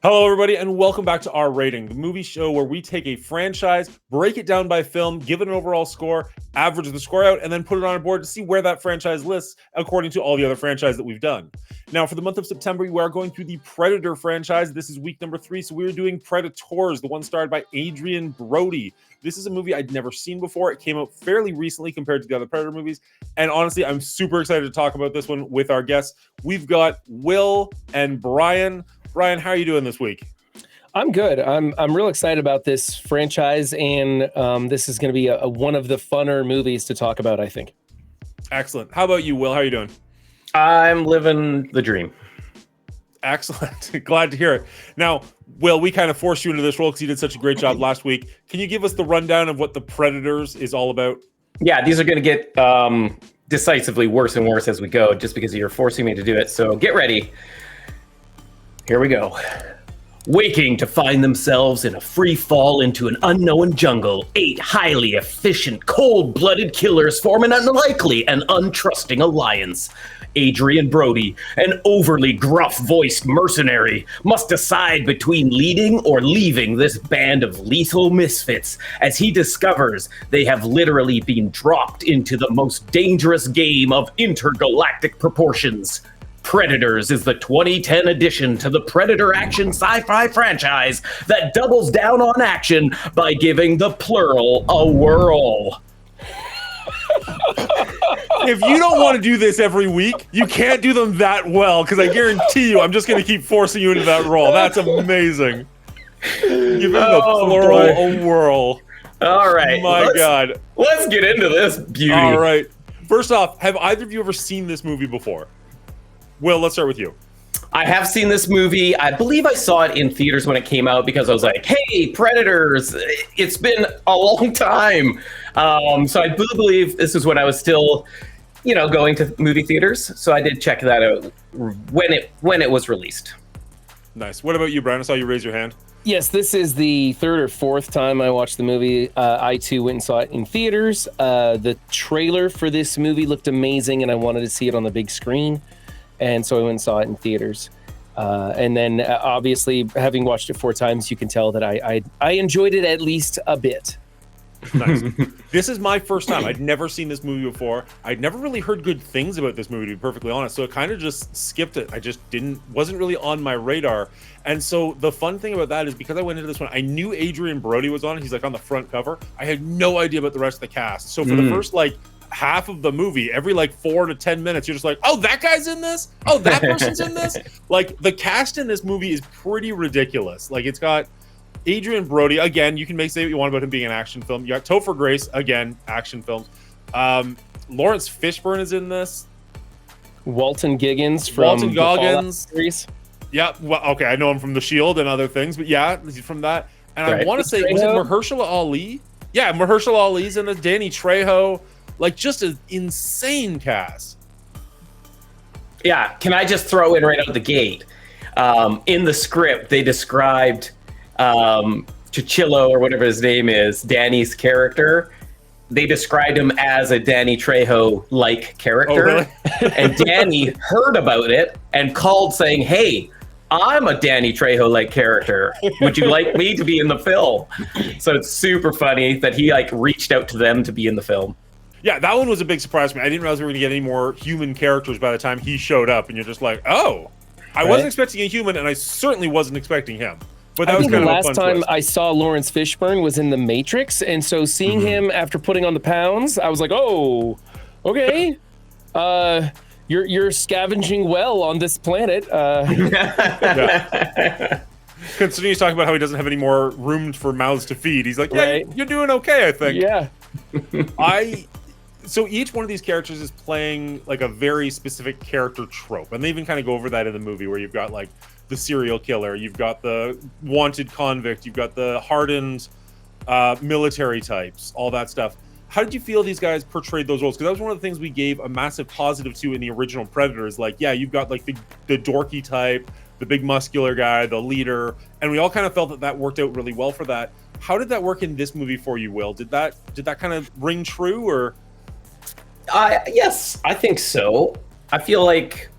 Hello, everybody, and welcome back to Our Rating, the movie show where we take a franchise, break it down by film, give it an overall score, average the score out, and then put it on a board to see where that franchise lists according to all the other franchises that we've done. Now, for the month of September, we are going through the Predator franchise. This is week number 3, so we're doing Predators, the one starred by Adrien Brody. This is a movie I'd never seen before. It came out fairly recently compared to the other Predator movies, and honestly, I'm super excited to talk about this one with our guests. We've got Will and Brian. Brian, how are you doing this week? I'm good. I'm real excited about this franchise, and this is going to be one of the funner movies to talk about, I think. Excellent. How about you, Will? How are you doing? I'm living the dream. Excellent. Glad to hear it. Now, Will, we kind of forced you into this role because you did such a great job last week. Can you give us the rundown of what the Predators is all about? Yeah, these are going to get decisively worse and worse as we go, just because you're forcing me to do it. So get ready. Here we go. Waking to find themselves in a free fall into an unknown jungle, 8 highly efficient, cold-blooded killers form an unlikely and untrusting alliance. Adrien Brody, an overly gruff-voiced mercenary, must decide between leading or leaving this band of lethal misfits as he discovers they have literally been dropped into the most dangerous game of intergalactic proportions. Predators is the 2010 addition to the Predator action sci-fi franchise that doubles down on action by giving the plural a whirl. If you don't want to do this every week, you can't do them that well, because I guarantee you I'm just going to keep forcing you into that role. That's amazing. Giving the plural a whirl. All right. God. Let's get into this beauty. All right. First off, have either of you ever seen this movie before? Will, let's start with you. I have seen this movie. I believe I saw it in theaters when it came out because I was like, hey, Predators, it's been a long time. So I do believe this is when I was still, going to movie theaters. So I did check that out when it was released. Nice. What about you, Brian? I saw you raise your hand. Yes, this is the 3rd or 4th time I watched the movie. I, too, went and saw it in theaters. The trailer for this movie looked amazing, and I wanted to see it on the big screen. And so I went and saw it in theaters. And then, obviously, having watched it 4 times, you can tell that I enjoyed it at least a bit. Nice. This is my first time. I'd never seen this movie before. I'd never really heard good things about this movie, to be perfectly honest. So it kind of just skipped it. I just wasn't really on my radar. And so the fun thing about that is because I went into this one, I knew Adrien Brody was on it. He's like on the front cover. I had no idea about the rest of the cast. So for the first half of the movie, every 4 to 10 minutes, you're just like, oh, that guy's in this? Oh, that person's in this? The cast in this movie is pretty ridiculous. It's got Adrien Brody, again, you can say what you want about him being an action film. You got Topher Grace, again, action films. Laurence Fishburne is in this. Walton Goggins from the Fallout series. Yeah, well, okay, I know him from The Shield and other things, but yeah, he's from that. And right. I want to say, was it Mahershala Ali? Yeah, Mahershala Ali's in it. Danny Trejo. Just an insane cast. Yeah, can I just throw in right out the gate? In the script, they described Chichillo, or whatever his name is, Danny's character. They described him as a Danny Trejo-like character. Oh, really? And Danny heard about it and called saying, hey, I'm a Danny Trejo-like character. Would you like me to be in the film? So it's super funny that he reached out to them to be in the film. Yeah, that one was a big surprise to me. I didn't realize we were going to get any more human characters by the time he showed up, and you're just like, oh, I wasn't expecting a human, and I certainly wasn't expecting him. But that was kind of a fun last time twist. I saw Laurence Fishburne was in The Matrix, and so seeing him after putting on the pounds, I was like, oh, okay. You're scavenging well on this planet. Yeah. Considering he's talking about how he doesn't have any more room for mouths to feed, he's like, yeah, right. You're doing okay, I think. Yeah. So each one of these characters is playing a very specific character trope, and they even kind of go over that in the movie, where you've got the serial killer, you've got the wanted convict, you've got the hardened military types, all that stuff. How did you feel these guys portrayed those roles? Because that was one of the things we gave a massive positive to in the original Predators. You've got the dorky type, the big muscular guy, the leader, and we all kind of felt that worked out really well for that. How did that work in this movie for you, Will? Did that kind of ring true, or? Yes, I think so. I feel like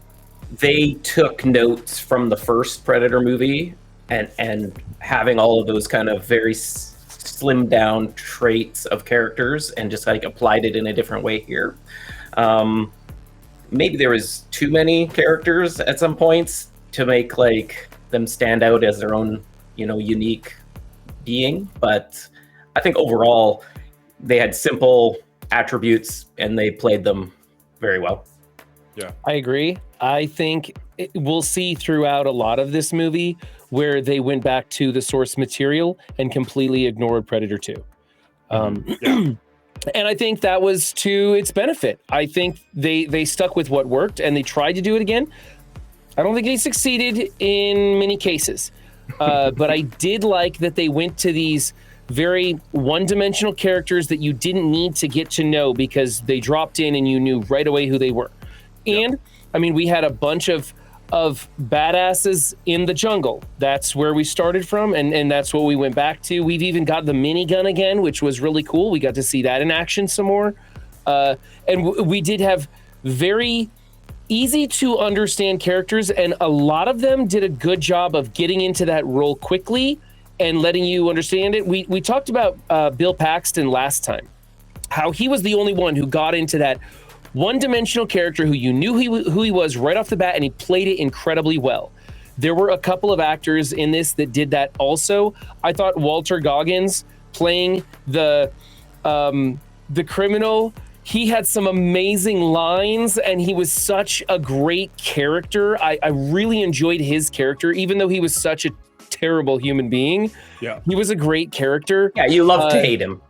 they took notes from the first Predator movie and having all of those kind of very slimmed down traits of characters and just like applied it in a different way here. Maybe there was too many characters at some points to make like them stand out as their own, unique being. But I think overall they had simple attributes and they played them very well. Yeah, I agree. I think we'll see throughout a lot of this movie where they went back to the source material and completely ignored Predator 2. And I think that was to its benefit. I think they stuck with what worked and they tried to do it again. I don't think they succeeded in many cases. But I did like that they went to these very one-dimensional characters that you didn't need to get to know because they dropped in and you knew right away who they were. And I mean, we had a bunch of badasses in the jungle. That's where we started from, and that's what we went back to. We've even got the minigun again, which was really cool. We got to see that in action some more. And we did have very easy to understand characters, and a lot of them did a good job of getting into that role quickly and letting you understand it. We talked about Bill Paxton last time, how he was the only one who got into that one-dimensional character who you knew who he was right off the bat, and he played it incredibly well. There were a couple of actors in this that did that also. I thought Walter Goggins playing the criminal, he had some amazing lines, and he was such a great character. I really enjoyed his character, even though he was such a terrible human being. Yeah, he was a great character. Yeah, you love to hate him.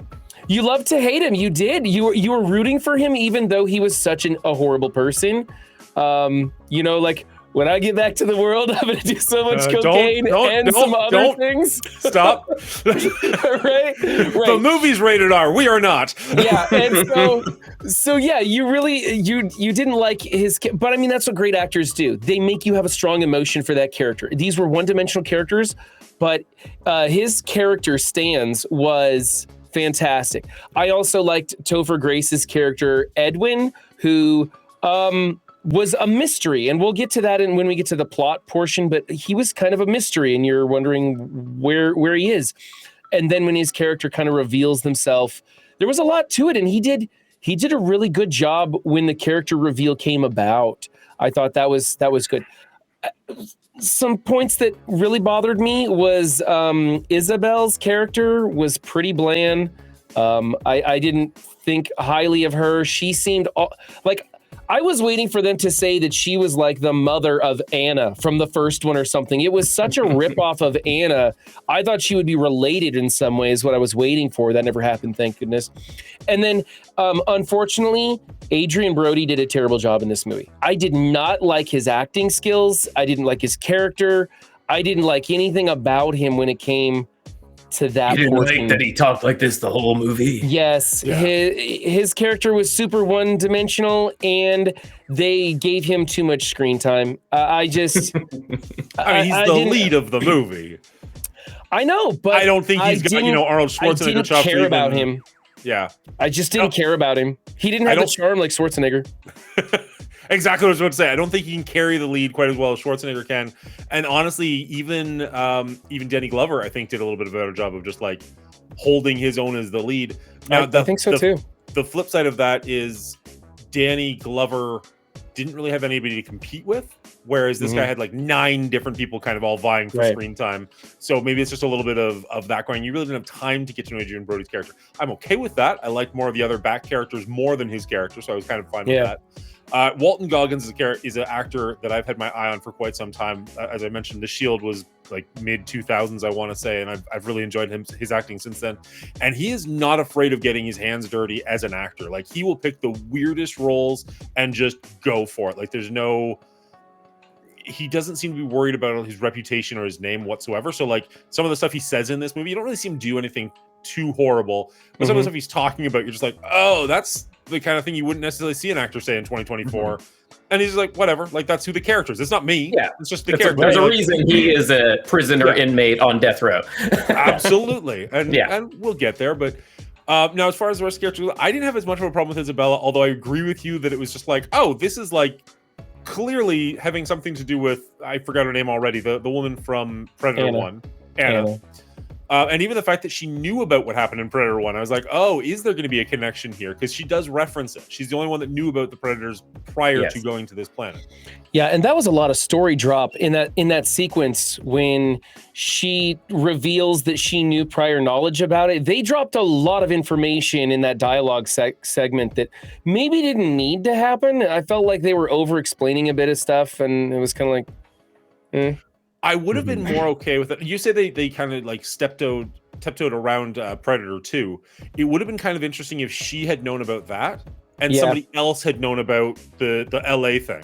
You love to hate him. You did. You were rooting for him, even though he was such a horrible person. Like when I get back to the world, I'm going to do so much cocaine and some other things. Stop. right. The movie's rated R. We are not. Yeah. And so yeah, you really, you didn't like his, but I mean, that's what great actors do. They make you have a strong emotion for that character. These were one-dimensional characters, but his character Stan's was fantastic. I also liked Topher Grace's character Edwin, who was a mystery, and we'll get to that when we get to the plot portion, but he was kind of a mystery and you're wondering where he is. And then when his character kind of reveals himself, there was a lot to it, and he did a really good job when the character reveal came about. I thought that was good. Some points that really bothered me was Isabel's character was pretty bland. I didn't think highly of her. She seemed like I was waiting for them to say that she was like the mother of Anna from the first one or something. It was such a ripoff of Anna. I thought she would be related in some ways, what I was waiting for. That never happened, thank goodness. And then, unfortunately, Adrien Brody did a terrible job in this movie. I did not like his acting skills. I didn't like his character. I didn't like anything about him when it came to that. You didn't like that he talked like this the whole movie. Yes, yeah. His character was super one-dimensional, and they gave him too much screen time. He's the lead of the movie. I know, but I don't think he's got Arnold Schwarzenegger. I didn't care about him. Yeah, I just didn't care about him. He didn't have the charm like Schwarzenegger. Exactly what I was about to say. I don't think he can carry the lead quite as well as Schwarzenegger can. And honestly, even Danny Glover, I think, did a little bit of a better job of just like holding his own as the lead. Now, I think so too. The flip side of that is Danny Glover didn't really have anybody to compete with, whereas this guy had like 9 different people kind of all vying for screen time. So maybe it's just a little bit of that going. You really didn't have time to get to know Adrien Brody's character. I'm okay with that. I like more of the other back characters more than his character, so I was kind of fine with that. Walton Goggins is an actor that I've had my eye on for quite some time. As I mentioned, The Shield was like mid-2000s, I want to say, and I've really enjoyed his acting since then. And he is not afraid of getting his hands dirty as an actor. Like, he will pick the weirdest roles and just go for it. Like, he doesn't seem to be worried about his reputation or his name whatsoever. So, like, some of the stuff he says in this movie, you don't really see him do anything too horrible. But some of the stuff he's talking about, you're just like, oh, that's the kind of thing you wouldn't necessarily see an actor say in 2024. And he's like, whatever, like, that's who the character is. It's not me. Yeah, it's just the character. There's a reason he is a prisoner inmate on death row. Absolutely. And we'll get there. But now, as far as the rest of the characters, I didn't have as much of a problem with Isabella, although I agree with you that it was just like, oh, this is like clearly having something to do with, I forgot her name already, the woman from Predator Anna. 1, Anna. And even the fact that she knew about what happened in Predator 1, I was like, oh, is there going to be a connection here? Because she does reference it. She's the only one that knew about the Predators prior to going to this planet. Yeah, and that was a lot of story drop in that sequence when she reveals that she knew prior knowledge about it. They dropped a lot of information in that dialogue segment that maybe didn't need to happen. I felt like they were over-explaining a bit of stuff, and it was kind of like, I would have been more okay with it. You say they kind of like tiptoed around Predator 2. It would have been kind of interesting if she had known about that and somebody else had known about the LA thing.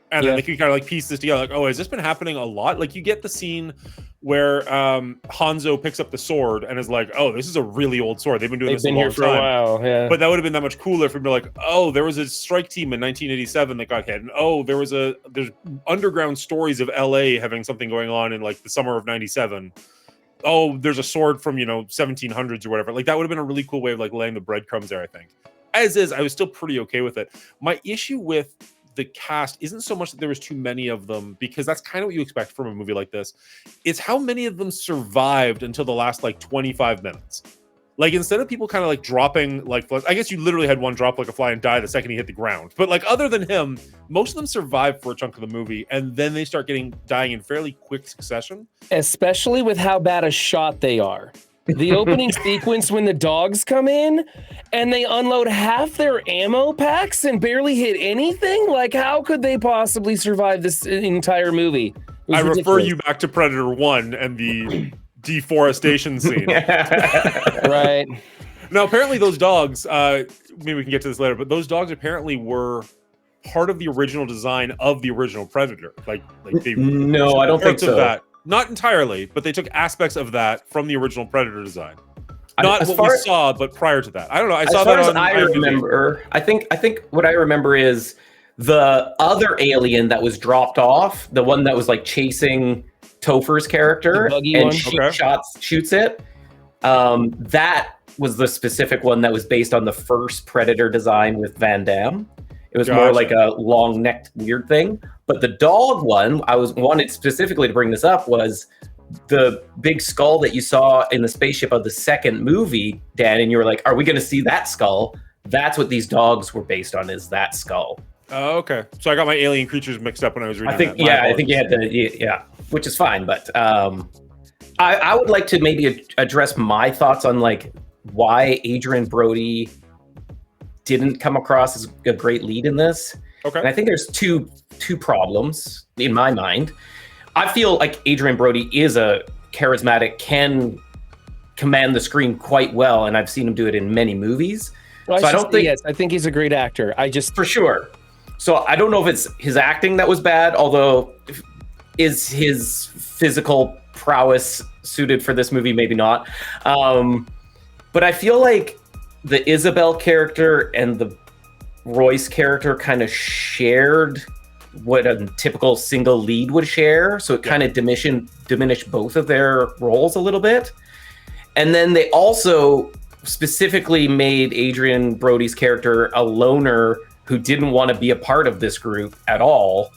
And then they could kind of like piece this together. Like, oh, has this been happening a lot? Like you get the scene where Hanzo picks up the sword and is like, oh, this is a really old sword. They've been doing this a long here for a while. Yeah. But that would have been that much cooler for me to be like, oh, there was a strike team in 1987 that got hit. And oh, there's underground stories of LA having something going on in like the summer of 97. Oh, there's a sword from, 1700s or whatever. Like that would have been a really cool way of like laying the breadcrumbs there, I think. As is, I was still pretty okay with it. My issue with the cast isn't so much that there was too many of them, because that's kind of what you expect from a movie like this. It's how many of them survived until the last like 25 minutes. Like instead of people kind of like dropping like, I guess you literally had one drop like a fly and die the second he hit the ground. But like other than him, most of them survived for a chunk of the movie, and then they start dying in fairly quick succession. Especially with how bad a shot they are. The opening sequence when the dogs come in and they unload half their ammo packs and barely hit anything. Like, how could they possibly survive this entire movie? I refer you back to Predator 1 and the deforestation scene. Right. Now, apparently those dogs, maybe we can get to this later, but those dogs apparently were part of the original design of the original Predator. Like they no, I don't think so. That. Not entirely, but they took aspects of that from the original Predator design. Not what we saw, but prior to that. I don't know. I saw that on I remember. I think what I remember is the other alien that was dropped off, the one that was like chasing Topher's character and shoots it. That was the specific one that was based on the first Predator design with Van Damme. It was more like a long-necked weird thing. But the dog one, I wanted specifically to bring this up, was the big skull that you saw in the spaceship of the second movie, Dan, and you were like, are we going to see that skull? That's what these dogs were based on, is that skull. Oh, okay. So I got my alien creatures mixed up when I was reading I think you had to, which is fine. But I would like to maybe address my thoughts on like why Adrien Brody didn't come across as a great lead in this. Okay. And I think there's two problems in my mind. I feel like Adrien Brody is a charismatic, can command the screen quite well, and I've seen him do it in many movies. Well, so I think he's a great actor. For sure. So I don't know if it's his acting that was bad, although is his physical prowess suited for this movie? Maybe not. But I feel like the Isabel character and the Royce character kind of shared what a typical single lead would share. So it kind of diminished both of their roles a little bit. And then they also specifically made Adrien Brody's character a loner who didn't want to be a part of this group at all.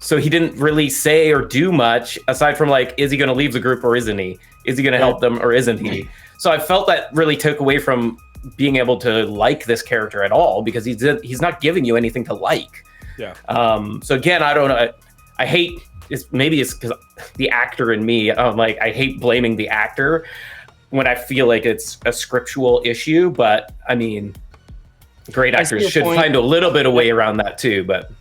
So he didn't really say or do much aside from like, is he going to leave the group or isn't he? Is he going to help them or isn't he? So I felt that really took away from being able to like this character at all, because he's not giving you anything to like. Yeah. So again, I don't know. I hate maybe it's because the actor in me. I hate blaming the actor when I feel like it's a scriptural issue. But I mean, great actors should find a little bit of way around that too. But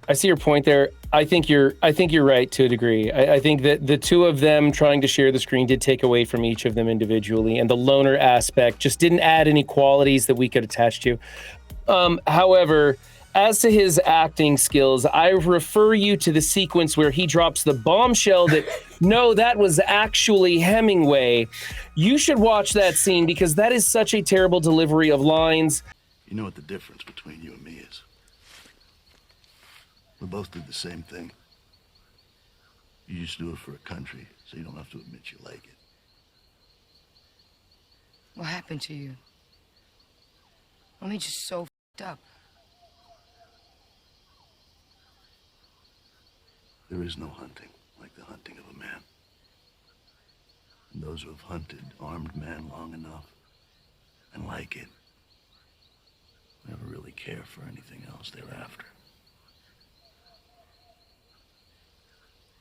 I see your point there. I think you're right to a degree. I think that the two of them trying to share the screen did take away from each of them individually, and the loner aspect just didn't add any qualities that we could attach to. However, as to his acting skills, I refer you to the sequence where he drops the bombshell that, no, that was actually Hemingway. You should watch that scene because that is such a terrible delivery of lines. You know what the difference between you and me is? We both did the same thing. You just do it for a country, so you don't have to admit you like it. What happened to you? What made you so f***ed up? There is no hunting like the hunting of a man. And those who have hunted armed men long enough and like it never really care for anything else thereafter.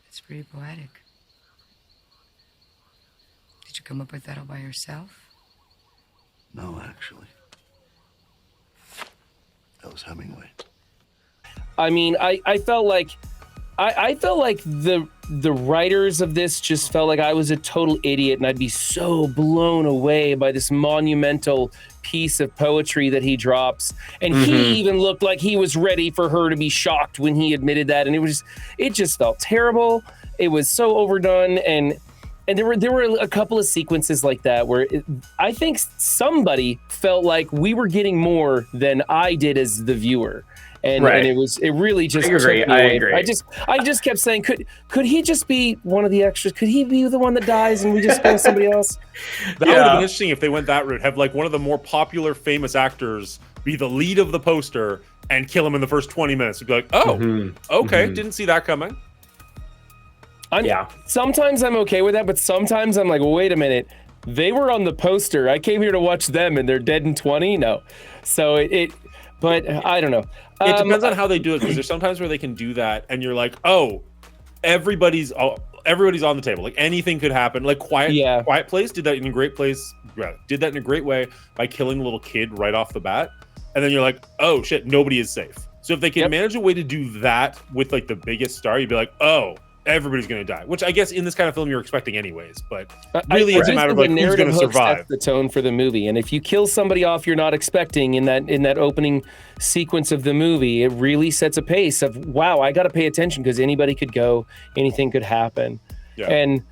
It's pretty poetic. Did you come up with that all by yourself? No, actually. That was Hemingway. I mean, I felt like I felt like the writers of this just felt like I was a total idiot, and I'd be so blown away by this monumental piece of poetry that he drops. And he even looked like he was ready for her to be shocked when he admitted that. And it just felt terrible. It was so overdone, and there were a couple of sequences like that where I think somebody felt like we were getting more than I did as the viewer. And, right. and it really just I agree. took me away. agree. I just kept saying, could he just be one of the extras? Could he be the one that dies and we just go somebody else? That would have been interesting if they went that route. Have like one of the more popular, famous actors be the lead of the poster and kill him in the first 20 minutes. You'd be like, oh, okay, didn't see that coming. Sometimes I'm okay with that, but sometimes I'm like, wait a minute. They were on the poster. I came here to watch them and they're dead in 20? No. So but I don't know. It depends on how they do it, because there's sometimes where they can do that and you're like, oh, everybody's on the table. Like anything could happen. Like Quiet Place did that in a great way by killing the little kid right off the bat. And then you're like, oh shit, nobody is safe. So if they can manage a way to do that with like the biggest star, you'd be like, oh, everybody's going to die, which I guess in this kind of film you're expecting anyways, but really it's a matter of like who's going to survive. Sets the tone for the movie, and if you kill somebody off you're not expecting in that opening sequence of the movie, it really sets a pace of, wow, I got to pay attention because anybody could go, anything could happen. And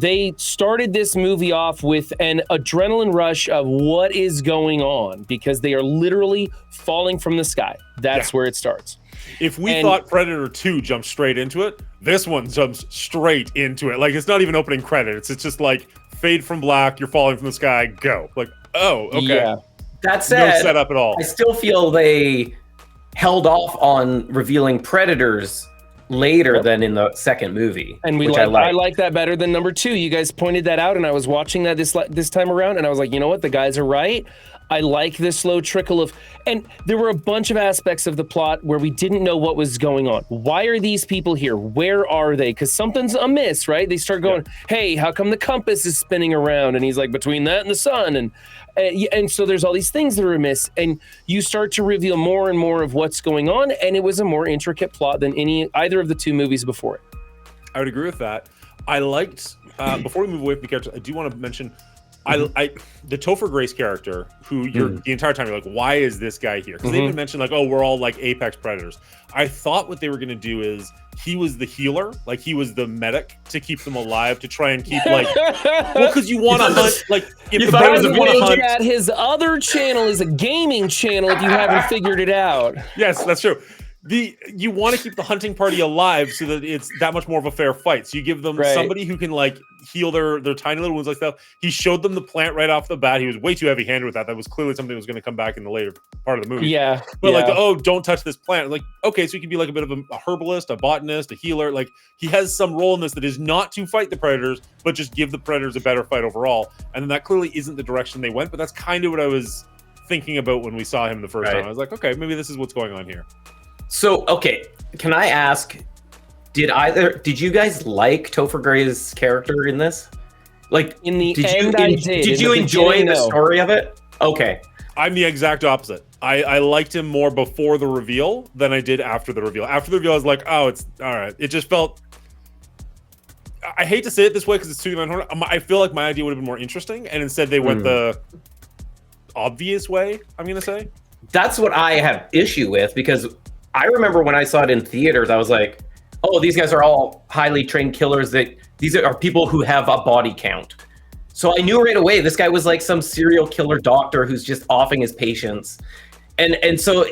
they started this movie off with an adrenaline rush of what is going on, because they are literally falling from the sky. That's where it starts. If we thought Predator 2 jumped straight into it, this one jumps straight into it. Like, it's not even opening credits. It's just like, fade from black, you're falling from the sky, go. Like, oh, okay. Yeah. That said, no setup at all. I still feel they held off on revealing predators later than in the second movie. And I like that better than number 2. You guys pointed that out, and I was watching that this time around, and I was like, you know what? The guys are right. I like this slow trickle of, and there were a bunch of aspects of the plot where we didn't know what was going on. Why are these people here? Where are they? Because something's amiss, right? They start going, hey, how come the compass is spinning around? And he's like, between that and the sun. And so there's all these things that are amiss, and you start to reveal more and more of what's going on. And it was a more intricate plot than either of the 2 movies before it. I would agree with that. I liked, before we move away from the characters, I do want to mention, the Topher Grace character, who the entire time you're like, why is this guy here? Because they even mentioned like, oh, we're all like apex predators. I thought what they were going to do is he was the healer, like he was the medic to keep them alive, to try and keep like, well, because you want to hunt, like if the predators want to hunt. At his other channel is a gaming channel. If you haven't figured it out, yes, that's true. You want to keep the hunting party alive so that it's that much more of a fair fight. So you give them somebody who can like heal their tiny little wounds like that. He showed them the plant right off the bat. He was way too heavy-handed with that. That was clearly something that was going to come back in the later part of the movie. But like, oh, don't touch this plant. Like, okay, so he could be like a bit of a herbalist, a botanist, a healer. Like he has some role in this that is not to fight the predators, but just give the predators a better fight overall. And then that clearly isn't the direction they went, but that's kind of what I was thinking about when we saw him the first time. I was like, okay, maybe this is what's going on here. So, okay, can I ask, did you guys like Topher Grace's character in this? Like, in the end, I did. Did you enjoy the story of it? Okay. I'm the exact opposite. I liked him more before the reveal than I did after the reveal. After the reveal, I was like, oh, it's all right. It just felt, I hate to say it this way because it's too horn. I feel like my idea would have been more interesting, and instead they went the obvious way, I'm going to say. That's what I have issue with, because I remember when I saw it in theaters, I was like, oh, these guys are all highly trained killers. These are people who have a body count. So I knew right away this guy was like some serial killer doctor who's just offing his patients. And so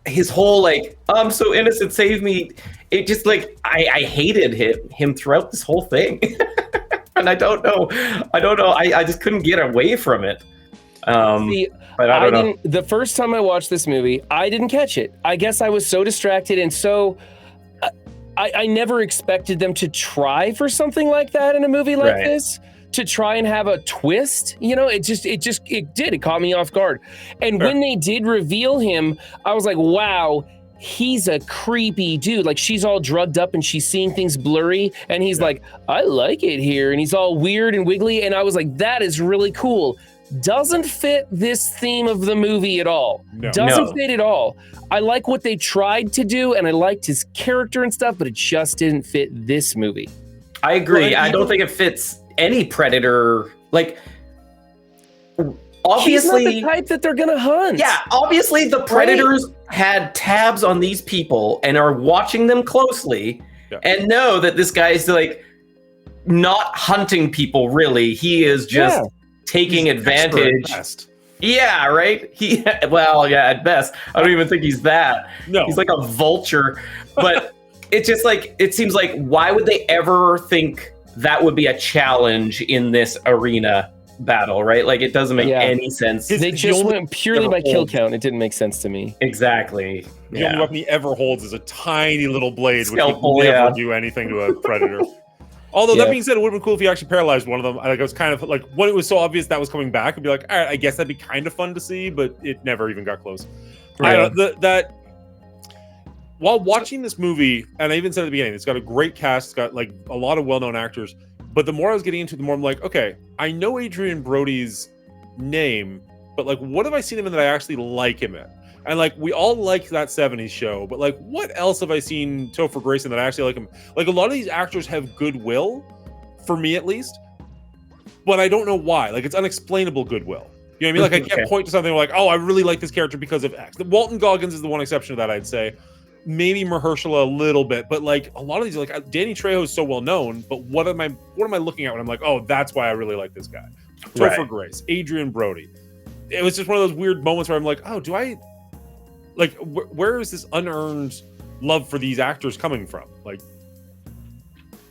his whole like, I'm so innocent, save me. It just like, I hated him throughout this whole thing. And I don't know. I just couldn't get away from it. But I don't know. The first time I watched this movie, I didn't catch it. I guess I was so distracted and so I never expected them to try for something like that in a movie like Right. this, to try and have a twist. You know, it did. It caught me off guard. And Sure. when they did reveal him, I was like, wow, he's a creepy dude. Like, she's all drugged up and she's seeing things blurry. And he's like, I like it here. And he's all weird and wiggly. And I was like, that is really cool. Doesn't fit this theme of the movie at all. No. Doesn't fit at all. I like what they tried to do, and I liked his character and stuff, but it just didn't fit this movie. I agree. Well, I don't think it fits any Predator. Like, obviously, he's not the type that they're gonna hunt. yeah, obviously the Predators had tabs on these people and are watching them closely and know that this guy's like not hunting people really. He is just taking advantage. At best. Yeah, right? At best. I don't even think he's that. No. He's like a vulture. But it's just like, it seems like, why would they ever think that would be a challenge in this arena battle, right? Like, it doesn't make any sense. They just went purely by kill holds. count. It didn't make sense to me. Exactly. The only weapon he ever holds is a tiny little blade, Scalpel, which would never do anything to a predator. Although that Yeah. being said, it would have been cool if he actually paralyzed one of them. Like, I was kind of like, when it was so obvious that was coming back, I'd be like, all right, I guess that'd be kind of fun to see, but it never even got close. I don't know, that while watching this movie, and I even said at the beginning, it's got a great cast, it's got like a lot of well-known actors, but the more I was getting into it, the more I'm like, okay, I know Adrien Brody's name, but like, what have I seen him in that I actually like him in? And like, we all like that 70s show, but like, what else have I seen Topher Grace in that I actually like him? Like, a lot of these actors have goodwill, for me at least, but I don't know why. Like, it's unexplainable goodwill. You know what I mean? Like, I can't point to something like, oh, I really like this character because of X. Walton Goggins is the one exception to that, I'd say. Maybe Mahershala a little bit, but like, a lot of these, like, Danny Trejo is so well known, but what am I looking at when I'm like, oh, that's why I really like this guy? Topher Grace, Adrien Brody. It was just one of those weird moments where I'm like, oh, do I... Like, where is this unearned love for these actors coming from? Like,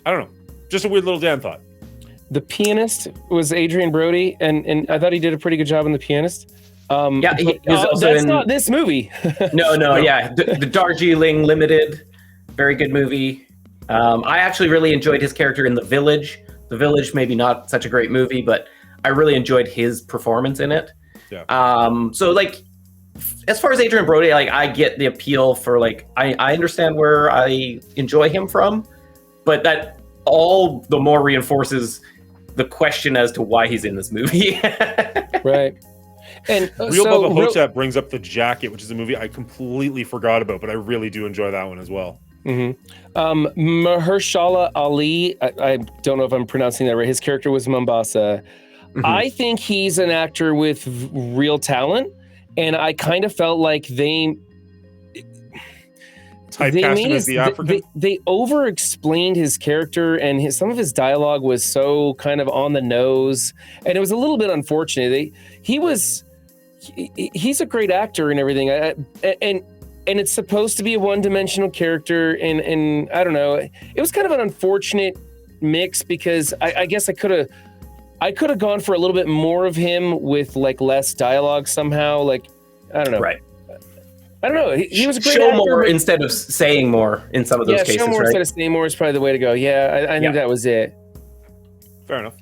I don't know. Just a weird little Dan thought. The Pianist was Adrien Brody, and I thought he did a pretty good job in The Pianist. He was also that's in... not this movie. No, the Darjeeling Limited, very good movie. I actually really enjoyed his character in The Village. The Village, maybe not such a great movie, but I really enjoyed his performance in it. Yeah. So like, as far as Adrien Brody, like, I get the appeal for, like, I understand where I enjoy him from, but that all the more reinforces the question as to why he's in this movie. Right. And Real Bubba Hotep brings up The Jacket, which is a movie I completely forgot about, but I really do enjoy that one as well. Mahershala Ali, I don't know if I'm pronouncing that right. His character was Mombasa. I think he's an actor with real talent, and I kind of felt like they Typecast him as the African? They over-explained his character, and some of his dialogue was so kind of on the nose, and it was a little bit unfortunate. He's a great actor and everything, and it's supposed to be a one-dimensional character, and I don't know. It was kind of an unfortunate mix because I guess I could have gone for a little bit more of him with like less dialogue somehow. Like, I don't know. Right. I don't know. He was a great show actor, more but... instead of saying more in some of those cases, show more right? instead of saying more is probably the way to go. Yeah, I think that was it. Fair enough.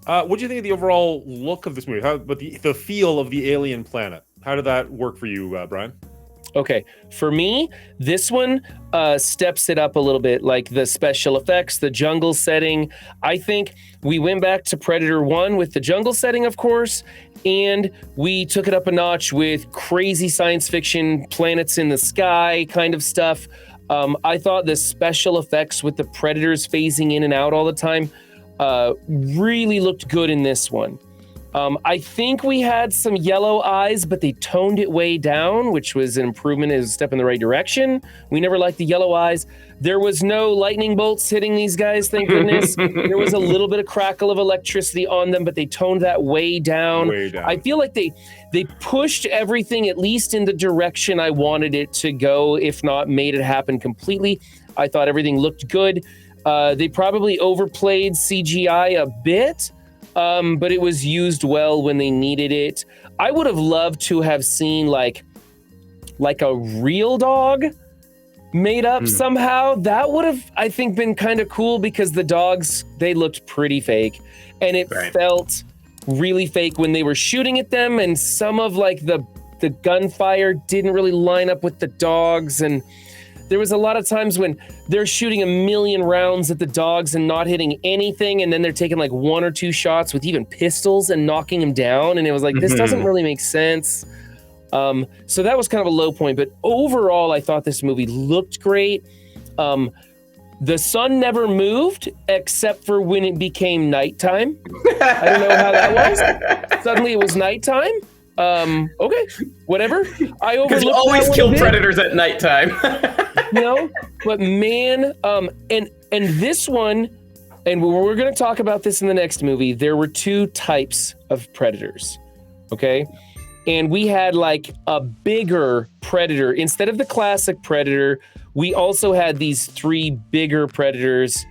What do you think of the overall look of this movie? But the feel of the alien planet? How did that work for you, Brian? Okay, for me, this one steps it up a little bit, like the special effects, the jungle setting. I think we went back to Predator 1 with the jungle setting, of course, and we took it up a notch with crazy science fiction, planets in the sky kind of stuff. I thought the special effects with the Predators phasing in and out all the time really looked good in this one. I think we had some yellow eyes, but they toned it way down, which was an improvement, is a step in the right direction. We never liked the yellow eyes. There was no lightning bolts hitting these guys, thank goodness. There was a little bit of crackle of electricity on them, but they toned that way down. I feel like they pushed everything at least in the direction I wanted it to go, if not made it happen completely. I thought everything looked good. They probably overplayed CGI a bit, but it was used well when they needed it. I would have loved to have seen like a real dog made up somehow. That would have, I think, been kind of cool because the dogs, they looked pretty fake. And it felt really fake when they were shooting at them. And some of like the gunfire didn't really line up with the dogs. And there was a lot of times when they're shooting a million rounds at the dogs and not hitting anything. And then they're taking like 1 or 2 shots with even pistols and knocking them down. And it was like, this doesn't really make sense. So that was kind of a low point. But overall, I thought this movie looked great. The sun never moved except for when it became nighttime. I don't know how that was. Suddenly it was nighttime. Okay, whatever. I overlooked. Because you always kill predators at nighttime. But man, and this one, and we're going to talk about this in the next movie. There were 2 types of predators. Okay. And we had like a bigger predator. Instead of the classic predator, we also had these 3 bigger predators.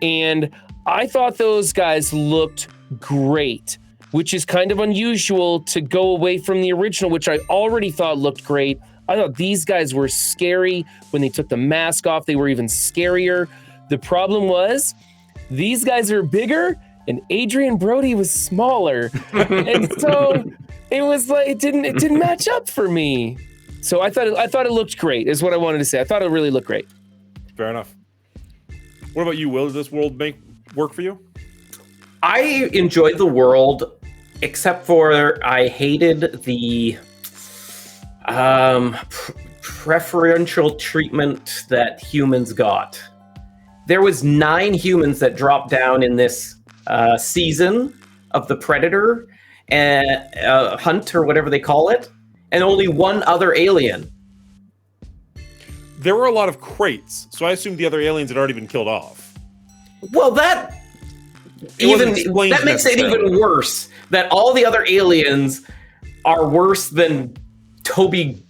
And I thought those guys looked great, which is kind of unusual to go away from the original, which I already thought looked great. I thought these guys were scary. When they took the mask off, they were even scarier. The problem was these guys are bigger and Adrien Brody was smaller. And so it was like it didn't match up for me. So I thought it looked great, is what I wanted to say. I thought it really looked great. Fair enough. What about you, Will? Does this world work for you? I enjoyed the world, except for I hated the preferential treatment that humans got. There was 9 humans that dropped down in this season of the Predator hunt, or whatever they call it, and only 1 other alien. There were a lot of crates, so I assumed the other aliens had already been killed off. Well, that makes it even worse. That all the other aliens are worse than Toby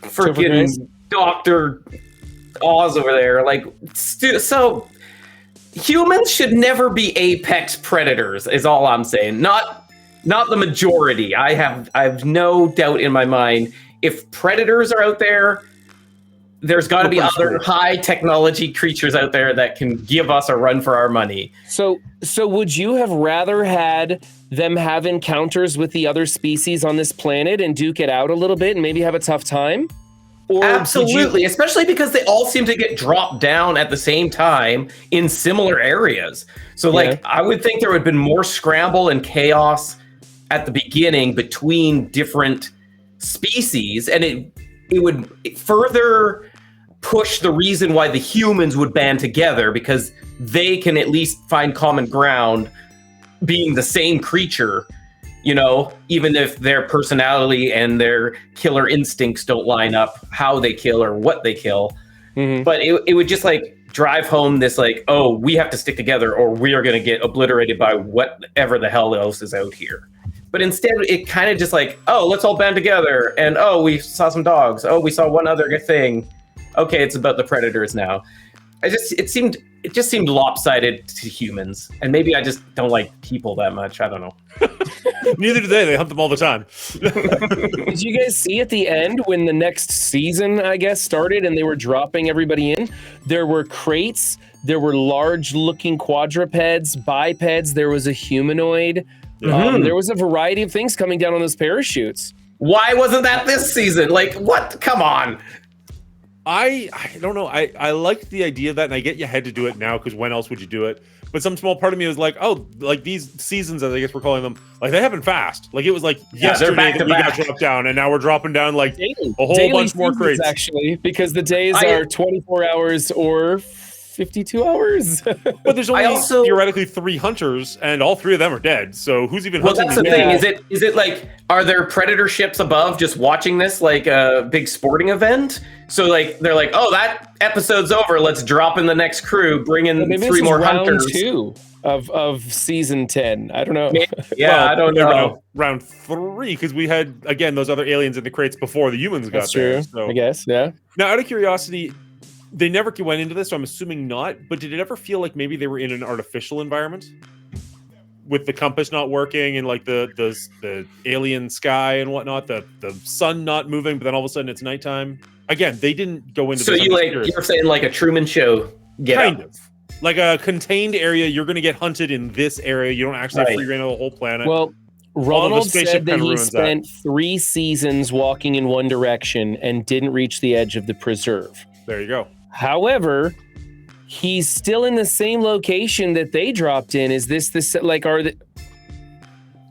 freaking Dr. Oz over there. Like, so humans should never be apex predators, is all I'm saying. Not the majority. I have no doubt in my mind. If predators are out there, there's got to be other high technology creatures out there that can give us a run for our money. So would you have rather had them have encounters with the other species on this planet and duke it out a little bit and maybe have a tough time? Or absolutely, especially because they all seem to get dropped down at the same time in similar areas. So I would think there would have been more scramble and chaos at the beginning between different species, and it would further push the reason why the humans would band together, because they can at least find common ground being the same creature, even if their personality and their killer instincts don't line up, how they kill or what they kill. But it would just drive home this oh, we have to stick together or we are going to get obliterated by whatever the hell else is out here. But instead, it kind of just oh, let's all band together. And oh, we saw some dogs. Oh, we saw one other thing. Okay, it's about the predators now. It just seemed lopsided to humans. And maybe I just don't like people that much. I don't know. Neither do they. They hunt them all the time. Did you guys see at the end when the next season, I guess, started and they were dropping everybody in? There were crates. There were large-looking quadrupeds, bipeds. There was a humanoid. There was a variety of things coming down on those parachutes. Why wasn't that this season? What? Come on. I don't know. I liked the idea of that, and I get you had to do it now because when else would you do it? But some small part of me was these seasons, as I guess we're calling them, they happen fast. It was yesterday that we got dropped down, and now we're dropping down daily, a whole bunch more crates. Actually, because the days are 24 hours or 52 hours. But there's only theoretically 3 hunters, and all 3 of them are dead. So who's even hunting? Well, that's the thing. Is it are there predator ships above just watching this a big sporting event? So they're oh, that episode's over. Let's drop in the next crew. Bring in 3 more hunters. Round 2 of season 10. I don't know. I don't know. Round 3, because we had again those other aliens in the crates before the humans got there. So. I guess. Yeah. Now, out of curiosity, they never went into this, so I'm assuming not. But did it ever feel like maybe they were in an artificial environment, with the compass not working and the alien sky and whatnot, the sun not moving, but then all of a sudden it's nighttime? Again, they didn't go into So this you're saying like a Truman Show kind of. Like a contained area, you're going to get hunted in this area. You don't actually have free reign of the whole planet. Well, Ronald said that he spent 3 seasons walking in one direction and didn't reach the edge of the preserve. There you go. However, he's still in the same location that they dropped in. Is this like are the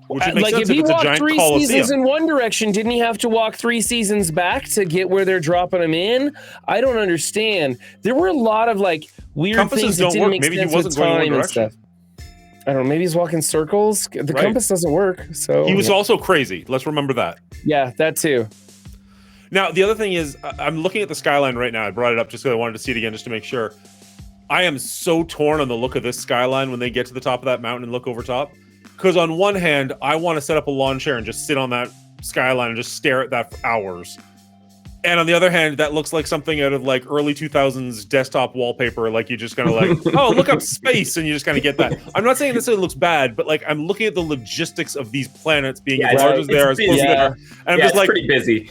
Which would make like sense if he it's a walked giant 3 Colosseum. seasons in one direction, didn't he have to walk 3 seasons back to get where they're dropping him in? I don't understand. There were a lot of like weird Compasses things that don't didn't work. make Maybe he sense wasn't with going in time one and direction. stuff. I don't know. Maybe he's walking circles. The compass doesn't work. So He was also crazy. Let's remember that. yeah, that too. Now, the other thing is, I'm looking at the skyline right now. I brought it up just because I wanted to see it again, just to make sure. I am so torn on the look of this skyline when they get to the top of that mountain and look over top. Because on one hand, I want to set up a lawn chair and just sit on that skyline and just stare at that for hours. And on the other hand, that looks like something out of like early 2000s desktop wallpaper. Like you just kind of like, oh, look up space, and you just kind of get that. I'm not saying this looks bad, but like I'm looking at the logistics of these planets being as large as they are, as close as they are, and I'm just like, pretty busy.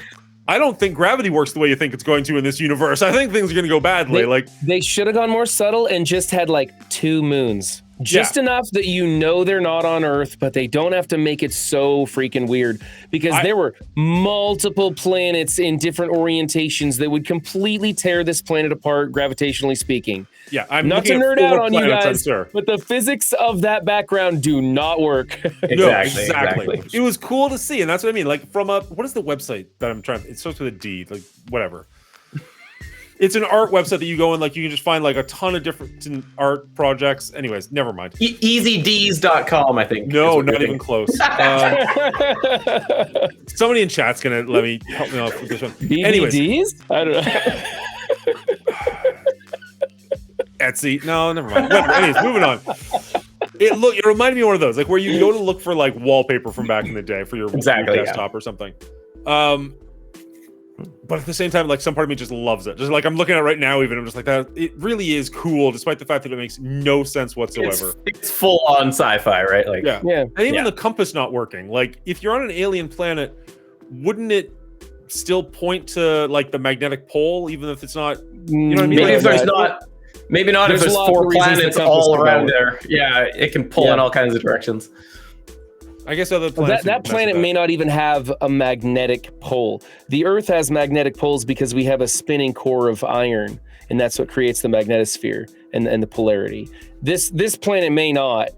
I don't think gravity works the way you think it's going to in this universe. I think things are going to go badly. They should have gone more subtle and just had like 2 moons. Just enough that you know they're not on Earth, but they don't have to make it so freaking weird, because there were multiple planets in different orientations that would completely tear this planet apart, gravitationally speaking. Yeah, I'm not to looking at nerd out 4 on you planets, I'm guys, sure. but the physics of that background do not work. Exactly. It was cool to see, and that's what I mean. Like from what is the website that I'm trying? It starts with a D, like whatever. It's an art website that you go in, like you can just find like a ton of different art projects. Anyways, never mind. EasyDs.com, I think. No, not even close. Somebody in chat's gonna help me off with this one. Anyways, DVDs? I don't know. Etsy. No, never mind. Whatever. Anyways, moving on. It reminded me of one of those, like where you go to look for like wallpaper from back in the day for your desktop or something. But at the same time, like some part of me just loves it. Just like I'm looking at it right now, even I'm just like that. It really is cool, despite the fact that it makes no sense whatsoever. It's full on sci-fi, right? Like yeah. And even the compass not working. Like if you're on an alien planet, wouldn't it still point to like the magnetic pole, even if it's not? You know what I mean? Maybe like, if there's not. Maybe not if there's 4 planets all around there. Yeah, it can pull in all kinds of directions. I guess other planets. That planet may not even have a magnetic pole. The Earth has magnetic poles because we have a spinning core of iron, and that's what creates the magnetosphere and the polarity. This planet may not.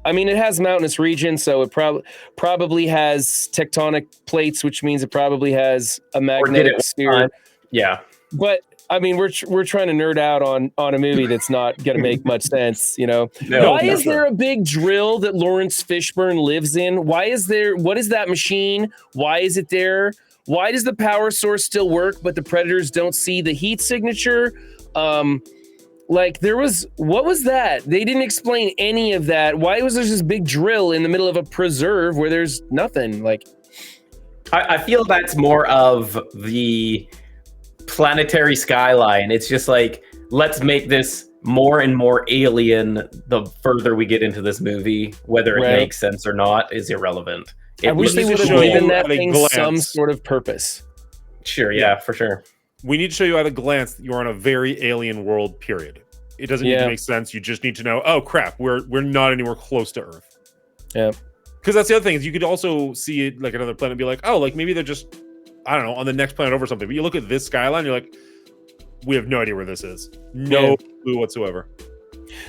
I mean, it has mountainous region, so it probably has tectonic plates, which means it probably has a magnetic sphere. Yeah, but I mean, we're trying to nerd out on a movie that's not going to make much sense, you know. Why is there a big drill that Laurence Fishburne lives in? What is that machine? Why is it there? Why does the power source still work, but the predators don't see the heat signature? What was that? They didn't explain any of that. Why was there this big drill in the middle of a preserve where there's nothing? Like, I feel that's more of the planetary skyline. It's just like, let's make this more and more alien the further we get into this movie. Whether it makes sense or not is irrelevant. I wish they would have given that thing some sort of purpose. Sure, yeah, for sure. We need to show you at a glance that you're on a very alien world, period. It doesn't need to make sense. You just need to know, oh crap, we're not anywhere close to Earth. Yeah. Because that's the other thing, is you could also see it like another planet and be like, oh, like maybe they're just, I don't know, on the next planet over something. But you look at this skyline, you're like, we have no idea where this is. No clue whatsoever.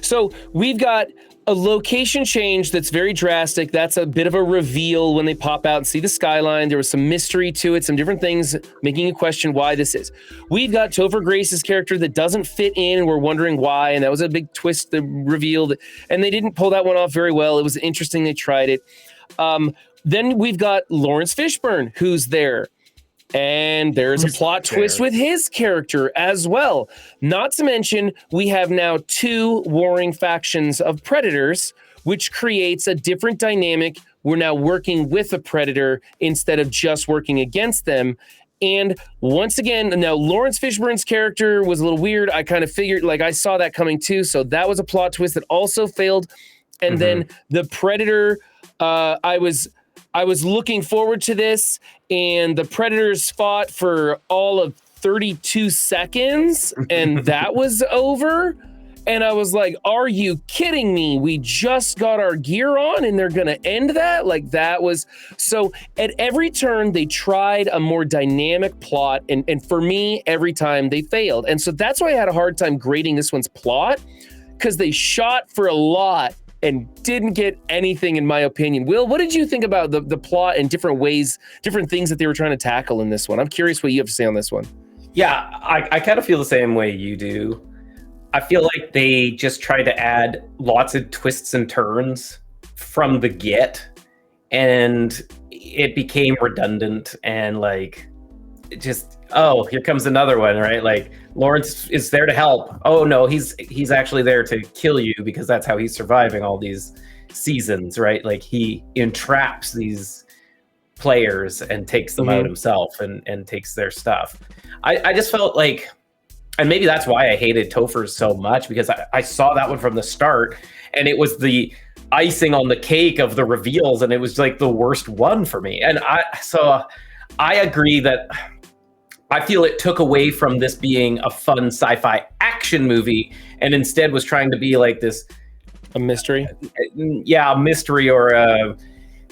So we've got a location change that's very drastic. That's a bit of a reveal when they pop out and see the skyline. There was some mystery to it, some different things making you question why this is. We've got Topher Grace's character that doesn't fit in, and we're wondering why, and that was a big twist that revealed, and they didn't pull that one off very well. It was interesting they tried it. Then we've got Laurence Fishburne, who's there. And there's a plot twist with his character as well. Not to mention, we have now 2 warring factions of predators, which creates a different dynamic. We're now working with a predator instead of just working against them. And once again, now Laurence Fishburne's character was a little weird. I kind of figured, like, I saw that coming too. So that was a plot twist that also failed. And then the predator, I was looking forward to this, and the Predators fought for all of 32 seconds and that was over. And I was like, are you kidding me? We just got our gear on and they're going to end that? Like that was, so at every turn they tried a more dynamic plot. And for me, every time they failed. And so that's why I had a hard time grading this one's plot, because they shot for a lot and didn't get anything, in my opinion. Will, what did you think about the plot and different ways, different things that they were trying to tackle in this one? I'm curious what you have to say on this one. Yeah, I kind of feel the same way you do. I feel like they just tried to add lots of twists and turns from the get, and it became redundant and like just, oh, here comes another one, right? Like Laurence is there to help. Oh no, he's actually there to kill you because that's how he's surviving all these seasons, right? Like he entraps these players and takes them out himself and takes their stuff. I just felt like, and maybe that's why I hated Topher so much, because I saw that one from the start and it was the icing on the cake of the reveals, and it was like the worst one for me. And I agree that I feel it took away from this being a fun sci-fi action movie and instead was trying to be like this, a mystery. Yeah, a mystery or a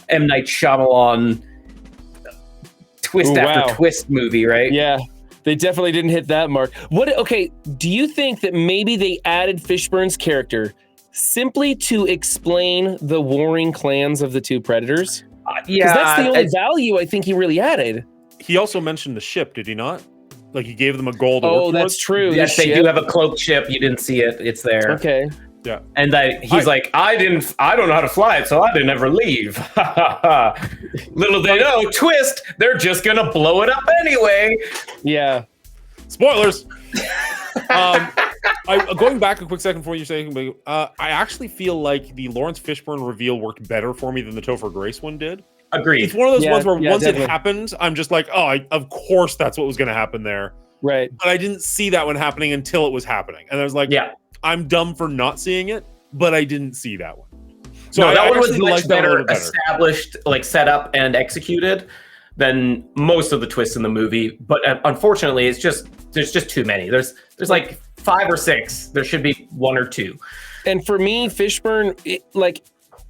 M. Night Shyamalan twist after twist movie, right? Yeah. They definitely didn't hit that mark. Okay, do you think that maybe they added Fishburne's character simply to explain the warring clans of the two predators? Yeah. Because that's the only value I think he really added. He also mentioned the ship, did he not? Like he gave them a gold. Oh, that's true. Yes, they do have a cloaked ship. You didn't see it. It's there. Okay. Yeah. And he's like, I don't know how to fly it, so I didn't ever leave. Little they know, twist, they're just gonna blow it up anyway. Yeah. Spoilers. Going back a quick second before you say anything, I actually feel like the Laurence Fishburne reveal worked better for me than the Topher Grace one did. Agreed. It's one of those ones where once definitely. it happened, I'm just like, oh, of course that's what was going to happen there. Right. But I didn't see that one happening until it was happening. And I was like, yeah, I'm dumb for not seeing it, but I didn't see that one. So no, that one was actually much better established, like set up and executed than most of the twists in the movie. But unfortunately, there's just too many. There's like 5 or 6. There should be 1 or 2. And for me, Fishburne,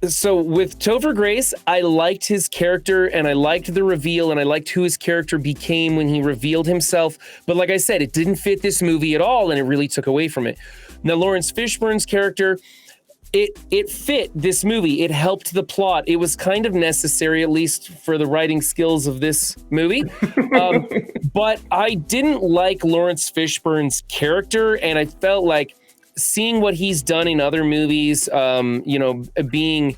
so with Topher Grace, I liked his character and I liked the reveal and I liked who his character became when he revealed himself. But like I said, it didn't fit this movie at all and it really took away from it. Now, Laurence Fishburne's character, it fit this movie. It helped the plot. It was kind of necessary, at least for the writing skills of this movie. But I didn't like Laurence Fishburne's character, and I felt like seeing what he's done in other movies, being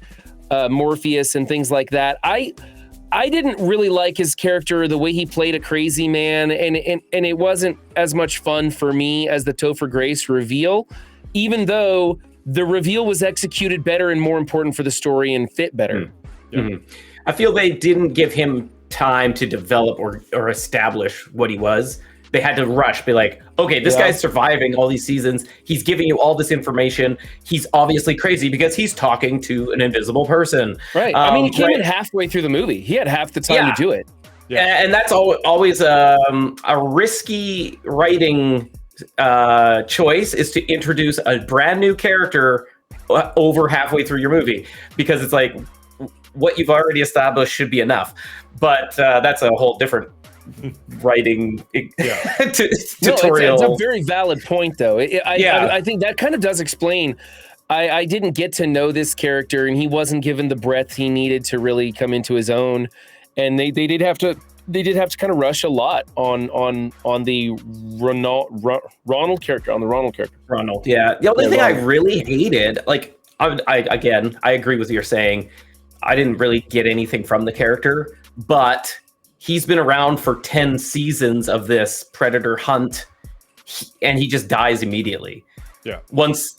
Morpheus and things like that, I didn't really like his character, the way he played a crazy man, and it wasn't as much fun for me as the Topher Grace reveal, even though the reveal was executed better and more important for the story and fit better. Mm-hmm. I feel they didn't give him time to develop or establish what he was. They had to rush, be like, okay, this guy's surviving all these seasons. He's giving you all this information. He's obviously crazy because he's talking to an invisible person. Right. I mean, he came in halfway through the movie. He had half the time to do it. Yeah. And that's always a risky writing choice, is to introduce a brand new character over halfway through your movie, because it's like what you've already established should be enough. But that's a whole different writing tutorial. It's a very valid point, though. I think that kind of does explain. I didn't get to know this character, and he wasn't given the breadth he needed to really come into his own. And they did have to kind of rush a lot on the Ronald character. Ronald, yeah. The only thing I really hated, like, I agree with what you're saying. I didn't really get anything from the character, but he's been around for 10 seasons of this predator hunt, and he just dies immediately. Yeah. Once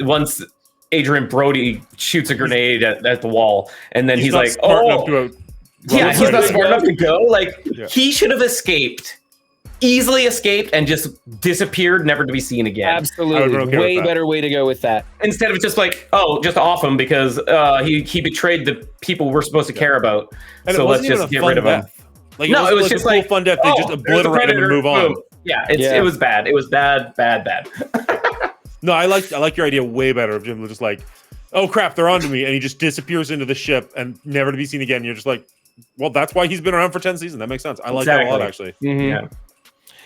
Adrien Brody shoots a grenade at the wall, and then he's like, he's not smart enough to go. Like, he should have easily escaped, and just disappeared, never to be seen again. Absolutely. Way better way to go with that. Instead of just like, just off him because he betrayed the people we're supposed to care about. And so let's just get rid of him. Like, no, it was just like a fun death. They just obliterate him and move on. Yeah, it was bad. It was bad. No, I like your idea way better of Jim just like, oh crap, they're onto me, and he just disappears into the ship and never to be seen again. You're just like, well, that's why he's been around for 10 seasons. That makes sense. I like that a lot, actually. Mm-hmm. Yeah.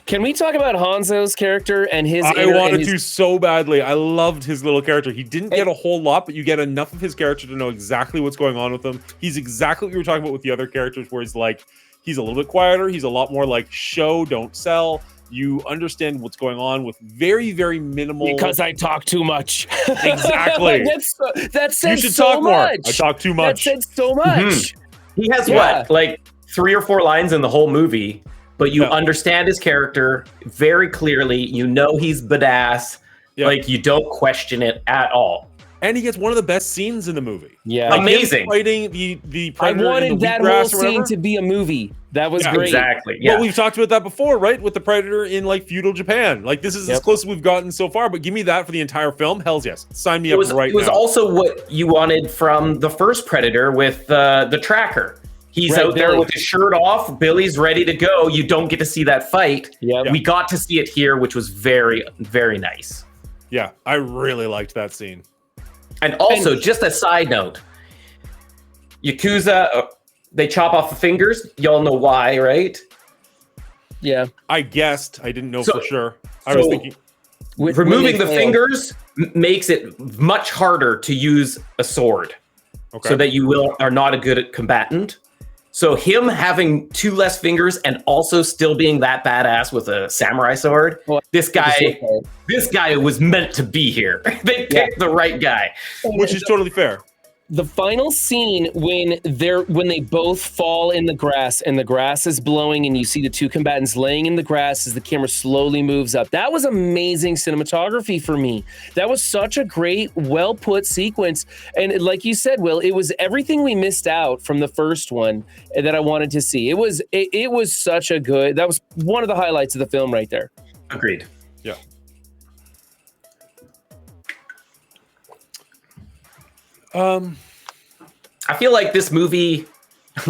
Can we talk about Hanzo's character and his? I wanted to so badly. I loved his little character. He didn't get a whole lot, but you get enough of his character to know exactly what's going on with him. He's exactly what you were talking about with the other characters, where he's like, he's a little bit quieter. He's a lot more like show, don't sell. You understand what's going on with very, very minimal. Because I talk too much. Exactly. That said you should so talk much. more. I talk too much. That said so much. Mm-hmm. He has what, like 3 or 4 lines in the whole movie, but you understand his character very clearly. You know he's badass. Like you don't question it at all. And he gets one of the best scenes in the movie. Yeah, like amazing. Fighting the predator. I wanted in the that whole scene to be a movie. That was great. Exactly. Yeah. But we've talked about that before, right? With the predator in like feudal Japan. Like this is as close as we've gotten so far. But give me that for the entire film. Hell's yes. Sign me up right now. It was also what you wanted from the first Predator with the tracker. He's out there with his shirt off. Billy's ready to go. You don't get to see that fight. We got to see it here, which was very, very nice. Yeah, I really liked that scene. And also, just a side note, Yakuza, they chop off the fingers. Y'all know why, right? Yeah. I guessed. I didn't know for sure. I was thinking. Removing the fingers makes it much harder to use a sword. So that you are not a good combatant. So him having 2 less fingers and also still being that badass with a samurai sword, this guy was meant to be here. They picked the right guy, which is totally fair. The final scene when they both fall in the grass and the grass is blowing and you see the 2 combatants laying in the grass as the camera slowly moves up. That was amazing cinematography for me. That was such a great, well put sequence. And like you said, Will, it was everything we missed out from the first one that I wanted to see. It was such a good, that was one of the highlights of the film right there. Agreed. Yeah. I feel like this movie,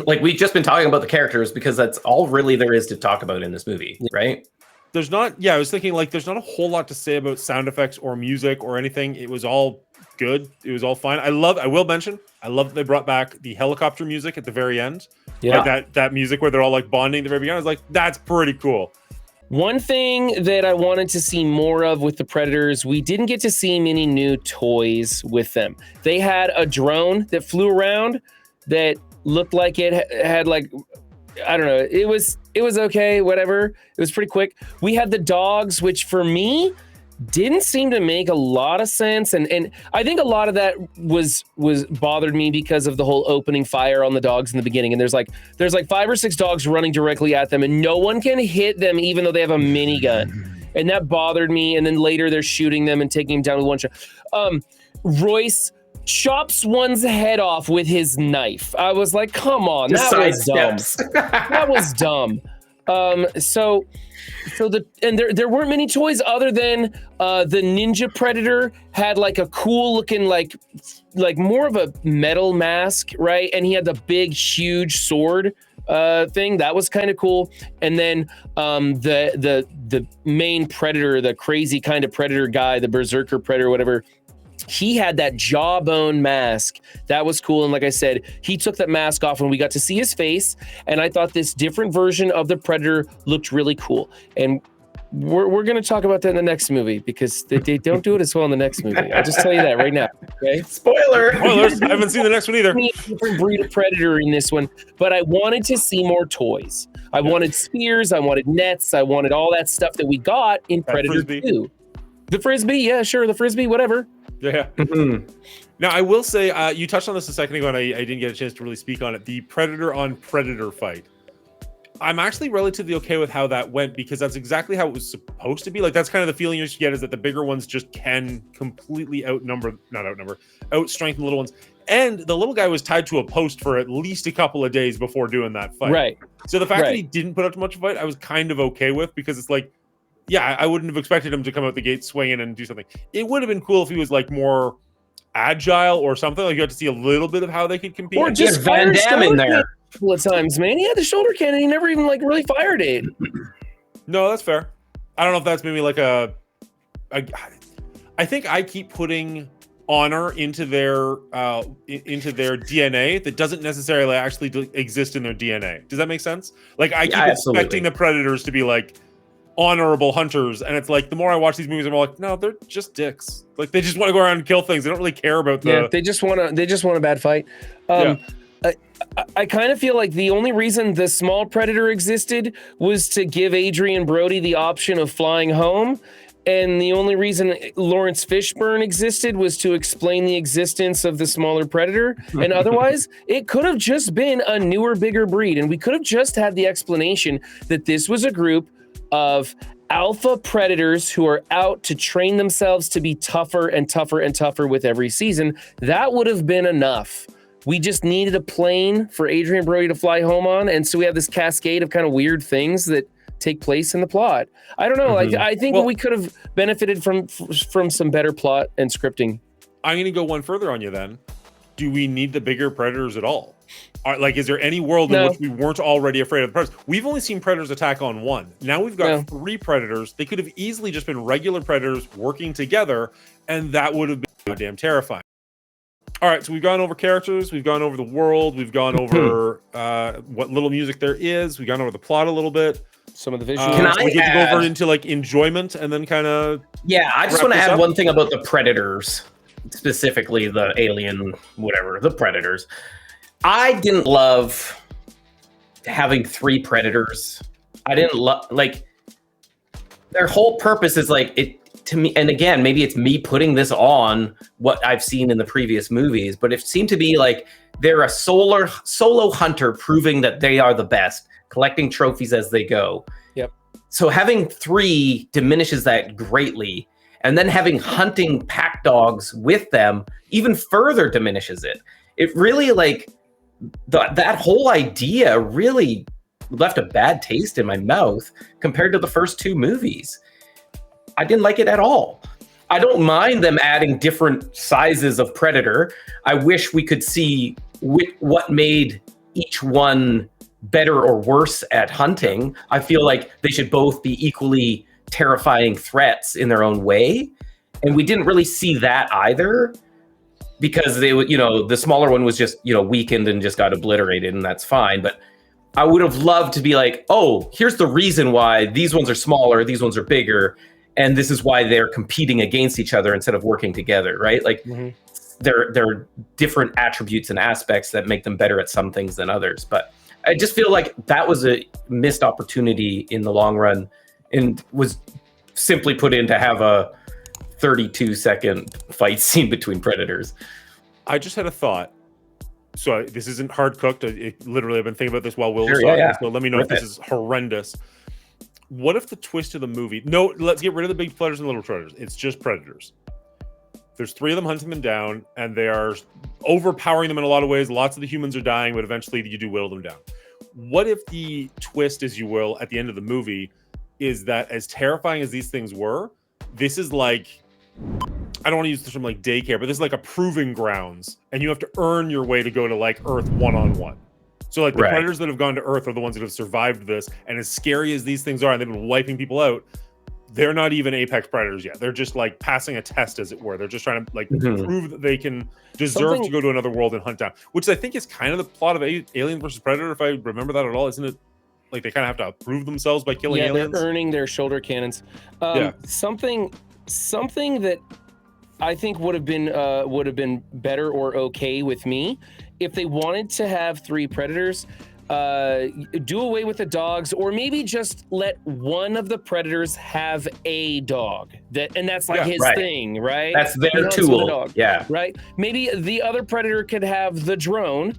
like we've just been talking about the characters because that's all really there is to talk about in this movie, right? There's not, I was thinking like there's not a whole lot to say about sound effects or music or anything. It was all good. It was all fine. I will mention, I love that they brought back the helicopter music at the very end. Yeah. Like that music where they're all like bonding at the very beginning. I was like, that's pretty cool. One thing that I wanted to see more of with the Predators, we didn't get to see many new toys with them. They had a drone that flew around that looked like it had like, I don't know, it was okay, whatever. It was pretty quick. We had the dogs, which for me didn't seem to make a lot of sense. And I think a lot of that was bothered me because of the whole opening fire on the dogs in the beginning. And there's like 5 or 6 dogs running directly at them and no one can hit them even though they have a minigun. And that bothered me. And then later they're shooting them and taking them down with one shot. Royce chops one's head off with his knife. I was like, come on, that was dumb. That was dumb. There weren't many toys other than the Ninja Predator had like a cool looking like more of a metal mask, right? And he had the big huge sword thing that was kind of cool. And then the main Predator, the crazy kind of Predator guy, the Berserker Predator, whatever. He had that jawbone mask. That was cool. And like I said, he took that mask off and we got to see his face. And I thought this different version of the Predator looked really cool. And we're going to talk about that in the next movie because they don't do it as well in the next movie. I'll just tell you that right now. Okay. Spoilers. I haven't seen the next one either. Different breed of Predator in this one, but I wanted to see more toys. I wanted spears. I wanted nets. I wanted all that stuff that we got in Predator 2. The Frisbee. Yeah, sure. The Frisbee, whatever. Yeah. Mm-hmm. Now, I will say, you touched on this a second ago, and I didn't get a chance to really speak on it. The Predator on Predator fight. I'm actually relatively okay with how that went because that's exactly how it was supposed to be. Like, that's kind of the feeling you should get is that the bigger ones just can completely outstrength the little ones. And the little guy was tied to a post for at least a couple of days before doing that fight. Right. So the fact that he didn't put up much of a fight, I was kind of okay with because it's like, yeah, I wouldn't have expected him to come out the gate swinging and do something. It would have been cool if he was like more agile or something. Like you got to see a little bit of how they could compete. Or just Van Damme in there a couple of times, man. He had the shoulder cannon. He never even like really fired it. No, that's fair. I don't know if that's maybe like I think I keep putting honor into their DNA that doesn't necessarily actually exist in their DNA. Does that make sense? Like I keep expecting the predators to be like honorable hunters, and it's like the more I watch these movies, I'm like, no, they're just dicks. Like they just want to go around and kill things. They don't really care about the. Yeah, they just want a bad fight. I kind of feel like the only reason the small predator existed was to give Adrien Brody the option of flying home. And the only reason Laurence Fishburne existed was to explain the existence of the smaller predator. And otherwise, it could have just been a newer, bigger breed. And we could have just had the explanation that this was a group of alpha predators who are out to train themselves to be tougher and tougher and tougher with every season. That would have been enough. We just needed a plane for Adrien Brody to fly home on. And so we have this cascade of kind of weird things that take place in the plot. I don't know. I think we could have benefited from some better plot and scripting. I'm going to go one further on you then. Do we need the bigger predators at all? Like, is there any world in which we weren't already afraid of the predators? We've only seen predators attack on one. Now we've got 3 predators. They could have easily just been regular predators working together, and that would have been goddamn terrifying. All right, so we've gone over characters, we've gone over the world, we've gone over what little music there is, we've gone over the plot a little bit. Some of the visuals. We get to go over into like enjoyment and then kind of. Yeah, I just want to add one thing about the predators, specifically the alien, whatever, the predators. I didn't love having 3 predators. I didn't love, like, their whole purpose is like it to me. And again, maybe it's me putting this on what I've seen in the previous movies, but it seemed to be like they're a solo hunter proving that they are the best, collecting trophies as they go. Yep. So having 3 diminishes that greatly. And then having hunting pack dogs with them even further diminishes it. It really, like, that whole idea really left a bad taste in my mouth compared to the first 2 movies. I didn't like it at all. I don't mind them adding different sizes of predator. I wish we could see what made each one better or worse at hunting. I feel like they should both be equally terrifying threats in their own way. And we didn't really see that either, because they would, the smaller one was just, weakened and just got obliterated, and that's fine. But I would have loved to be like, oh, here's the reason why these ones are smaller, these ones are bigger, and this is why they're competing against each other instead of working together, right? Like, there are different attributes and aspects that make them better at some things than others. But I just feel like that was a missed opportunity in the long run, and was simply put in to have a 32-second fight scene between predators. I just had a thought. So this isn't hard cooked. Literally, I've been thinking about this while Will was talking. So let me know if this is horrendous. What if the twist of the movie? No, let's get rid of the big predators and little predators. It's just predators. There's 3 of them hunting them down, and they are overpowering them in a lot of ways. Lots of the humans are dying, but eventually you do whittle them down. What if the twist, as you will, at the end of the movie is that, as terrifying as these things were, this is like, I don't want to use the term like daycare, but this is like a proving grounds, and you have to earn your way to go to like Earth one-on-one. So like the predators that have gone to Earth are the ones that have survived this, and as scary as these things are, and they've been wiping people out, they're not even apex predators yet. They're just like passing a test, as it were. They're just trying to like prove that they can deserve to go to another world and hunt down, which I think is kind of the plot of Alien versus Predator, if I remember that at all. Isn't it? Like they kind of have to prove themselves by killing aliens? They're earning their shoulder cannons. Something that I think would have been better or okay with me if they wanted to have 3 predators. Do away with the dogs, or maybe just let one of the predators have a dog. That's like his thing, right? That's their tool. Yeah. Right. Maybe the other predator could have the drone,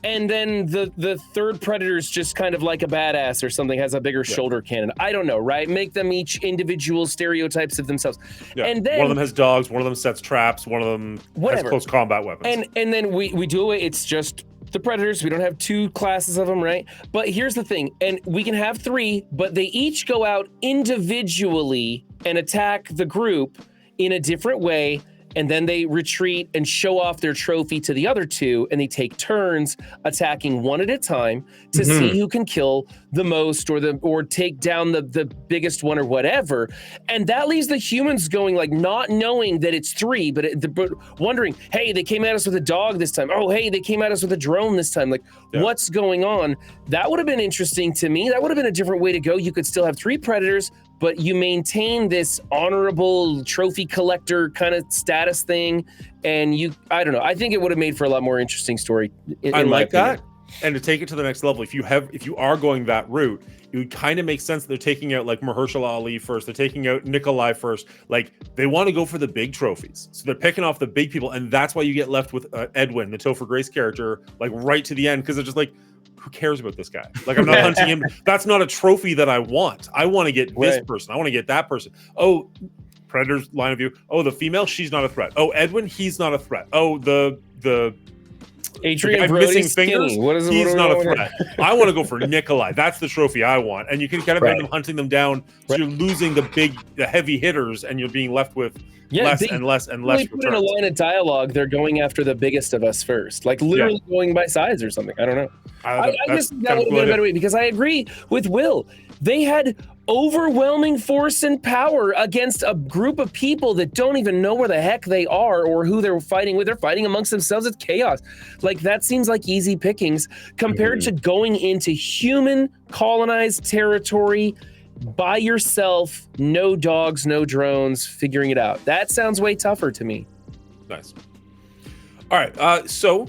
and then the third predator is just kind of like a badass or something, has a bigger shoulder cannon. I don't know, right? Make them each individual stereotypes of themselves. Yeah. And then one of them has dogs, one of them sets traps, one of them has close combat weapons. And then we do it. It's just the predators. We don't have 2 classes of them, right? But here's the thing, and we can have 3, but they each go out individually and attack the group in a different way. and then they retreat and show off their trophy to the other two, and they take turns attacking one at a time to see who can kill the most or take down the biggest one or whatever. And that leaves the humans going like not knowing that it's three, but wondering, hey, they came at us with a dog this time. Oh, hey, they came at us with a drone this time. Like, what's going on? That would have been interesting to me. That would have been a different way to go. You could still have three predators, but you maintain this honorable trophy collector kind of status thing. And I don't know. I think it would have made for a lot more interesting story. I like that. And to take it to the next level, if you are going that route, it would kind of make sense that they're taking out like Mahershala Ali first. They're taking out Nikolai first. Like they want to go for the big trophies. So they're picking off the big people. And that's why you get left with Edwin, the Topher Grace character, like right to the end. Because they're just like, who cares about this guy? Like, I'm not hunting him. That's not a trophy that I want. I want to get this person. I want to get that person. Oh, Predator's line of view. Oh, the female, she's not a threat. Oh, Edwin, he's not a threat. Oh, the Adrien Brody skinny. He's not a threat. I want to go for Nikolai. That's the trophy I want. And you can kind of end up hunting them down. So you're losing the heavy hitters, and you're being left with less and less and less. Put in a line of dialogue, they're going after the biggest of us first, like literally going by size or something. I don't know. I guess that would have been a better way, because I agree with Will. They had overwhelming force and power against a group of people that don't even know where the heck they are or who they're fighting with. They're fighting amongst themselves. It's chaos. Like, that seems like easy pickings compared to going into human colonized territory by yourself, no dogs, no drones, figuring it out. That sounds way tougher to me. Nice. All right. So,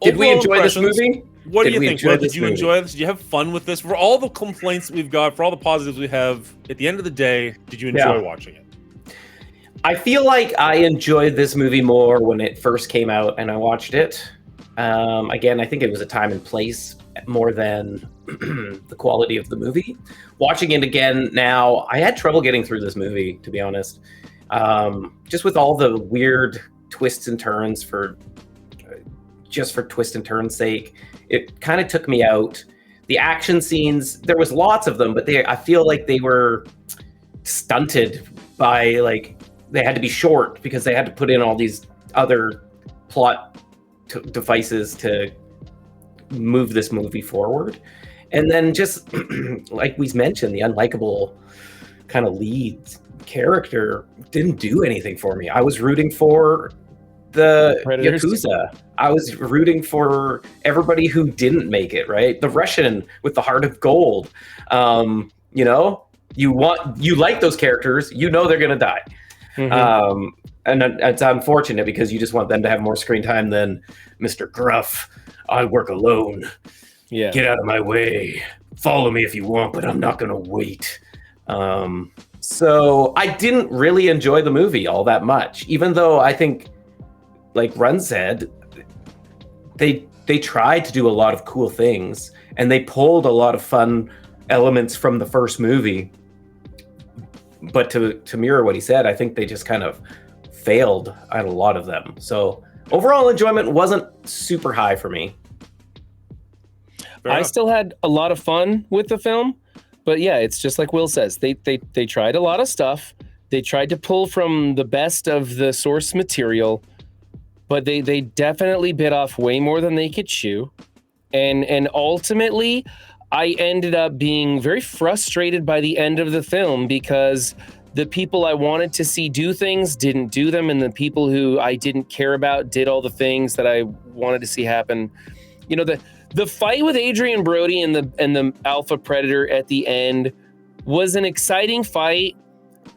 did we enjoy this movie? What do you think? Well, did you enjoy this? Did you have fun with this? For all the complaints we've got, for all the positives we have, at the end of the day, did you enjoy watching it? I feel like I enjoyed this movie more when it first came out and I watched it. Again, I think it was a time and place more than the quality of the movie. Watching it again now, I had trouble getting through this movie, to be honest. Just with all the weird twists and turns for twist and turn sake. It kind of took me out. The action scenes, there was lots of them, but I feel like they were stunted by, like, they had to be short because they had to put in all these other plot devices to move this movie forward. And then just like we mentioned, the unlikable kind of lead character didn't do anything for me. I was rooting for the Yakuza. I was rooting for everybody who didn't make it, right? The Russian with the heart of gold. You know, you like those characters, you know they're gonna die. And it's unfortunate because you just want them to have more screen time than Mr. Gruff. I work alone. Yeah. Get out of my way. Follow me if you want, but I'm not gonna wait. So I didn't really enjoy the movie all that much, even though I think, like Run said, they tried to do a lot of cool things and they pulled a lot of fun elements from the first movie. But to mirror what he said, I think they just kind of failed at a lot of them. So overall enjoyment wasn't super high for me. I still had a lot of fun with the film, but yeah, it's just like Will says, they tried a lot of stuff. They tried to pull from the best of the source material, but they definitely bit off way more than they could chew. And ultimately, I ended up being very frustrated by the end of the film because the people I wanted to see do things didn't do them, and the people who I didn't care about did all the things that I wanted to see happen. You know, the fight with Adrien Brody and the Alpha Predator at the end was an exciting fight,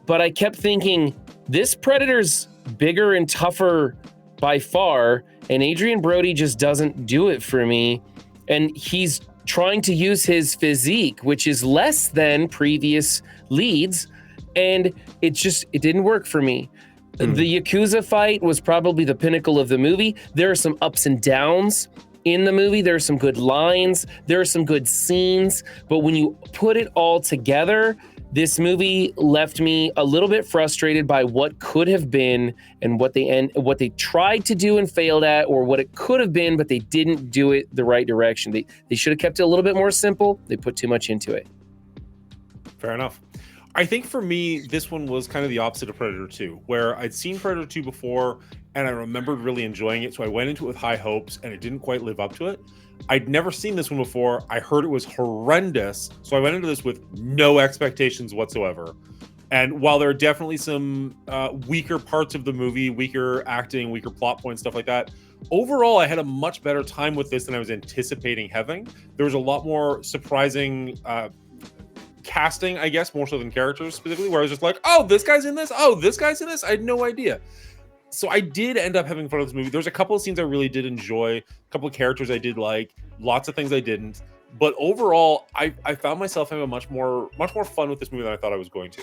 but I kept thinking, this Predator's bigger and tougher by far, and Adrien Brody just doesn't do it for me. And he's trying to use his physique, which is less than previous leads, and it didn't work for me. The Yakuza fight was probably the pinnacle of the movie. There are some ups and downs in the movie. There are some good lines. There are some good scenes. But when you put it all together, this movie left me a little bit frustrated by what could have been and what they tried to do and failed at, or what it could have been, but they didn't do it the right direction. They should have kept it a little bit more simple. They put too much into it. Fair enough. I think for me, this one was kind of the opposite of Predator 2, where I'd seen Predator 2 before and I remembered really enjoying it. So I went into it with high hopes and it didn't quite live up to it. I'd never seen this one before. I heard it was horrendous. So I went into this with no expectations whatsoever. And while there are definitely some weaker parts of the movie, weaker acting, weaker plot points, stuff like that, overall, I had a much better time with this than I was anticipating having. There was a lot more surprising casting, I guess, more so than characters specifically, where I was just like, oh, this guy's in this. Oh, this guy's in this. I had no idea. So I did end up having fun with this movie. There's a couple of scenes I really did enjoy, a couple of characters I did like, lots of things I didn't. But overall, I found myself having much more fun with this movie than I thought I was going to.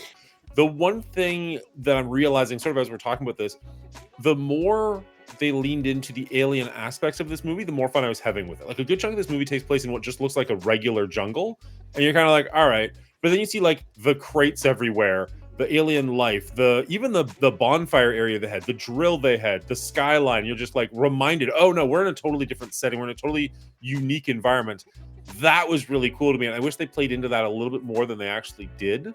The one thing that I'm realizing, sort of as we're talking about this, the more they leaned into the alien aspects of this movie, the more fun I was having with it. Like, a good chunk of this movie takes place in what just looks like a regular jungle, and you're kind of like, all right. But then you see like the crates everywhere, the alien life, even the bonfire area they had, the drill they had, the skyline. You're just like reminded, oh no, we're in a totally different setting. We're in a totally unique environment. That was really cool to me, and I wish they played into that a little bit more than they actually did.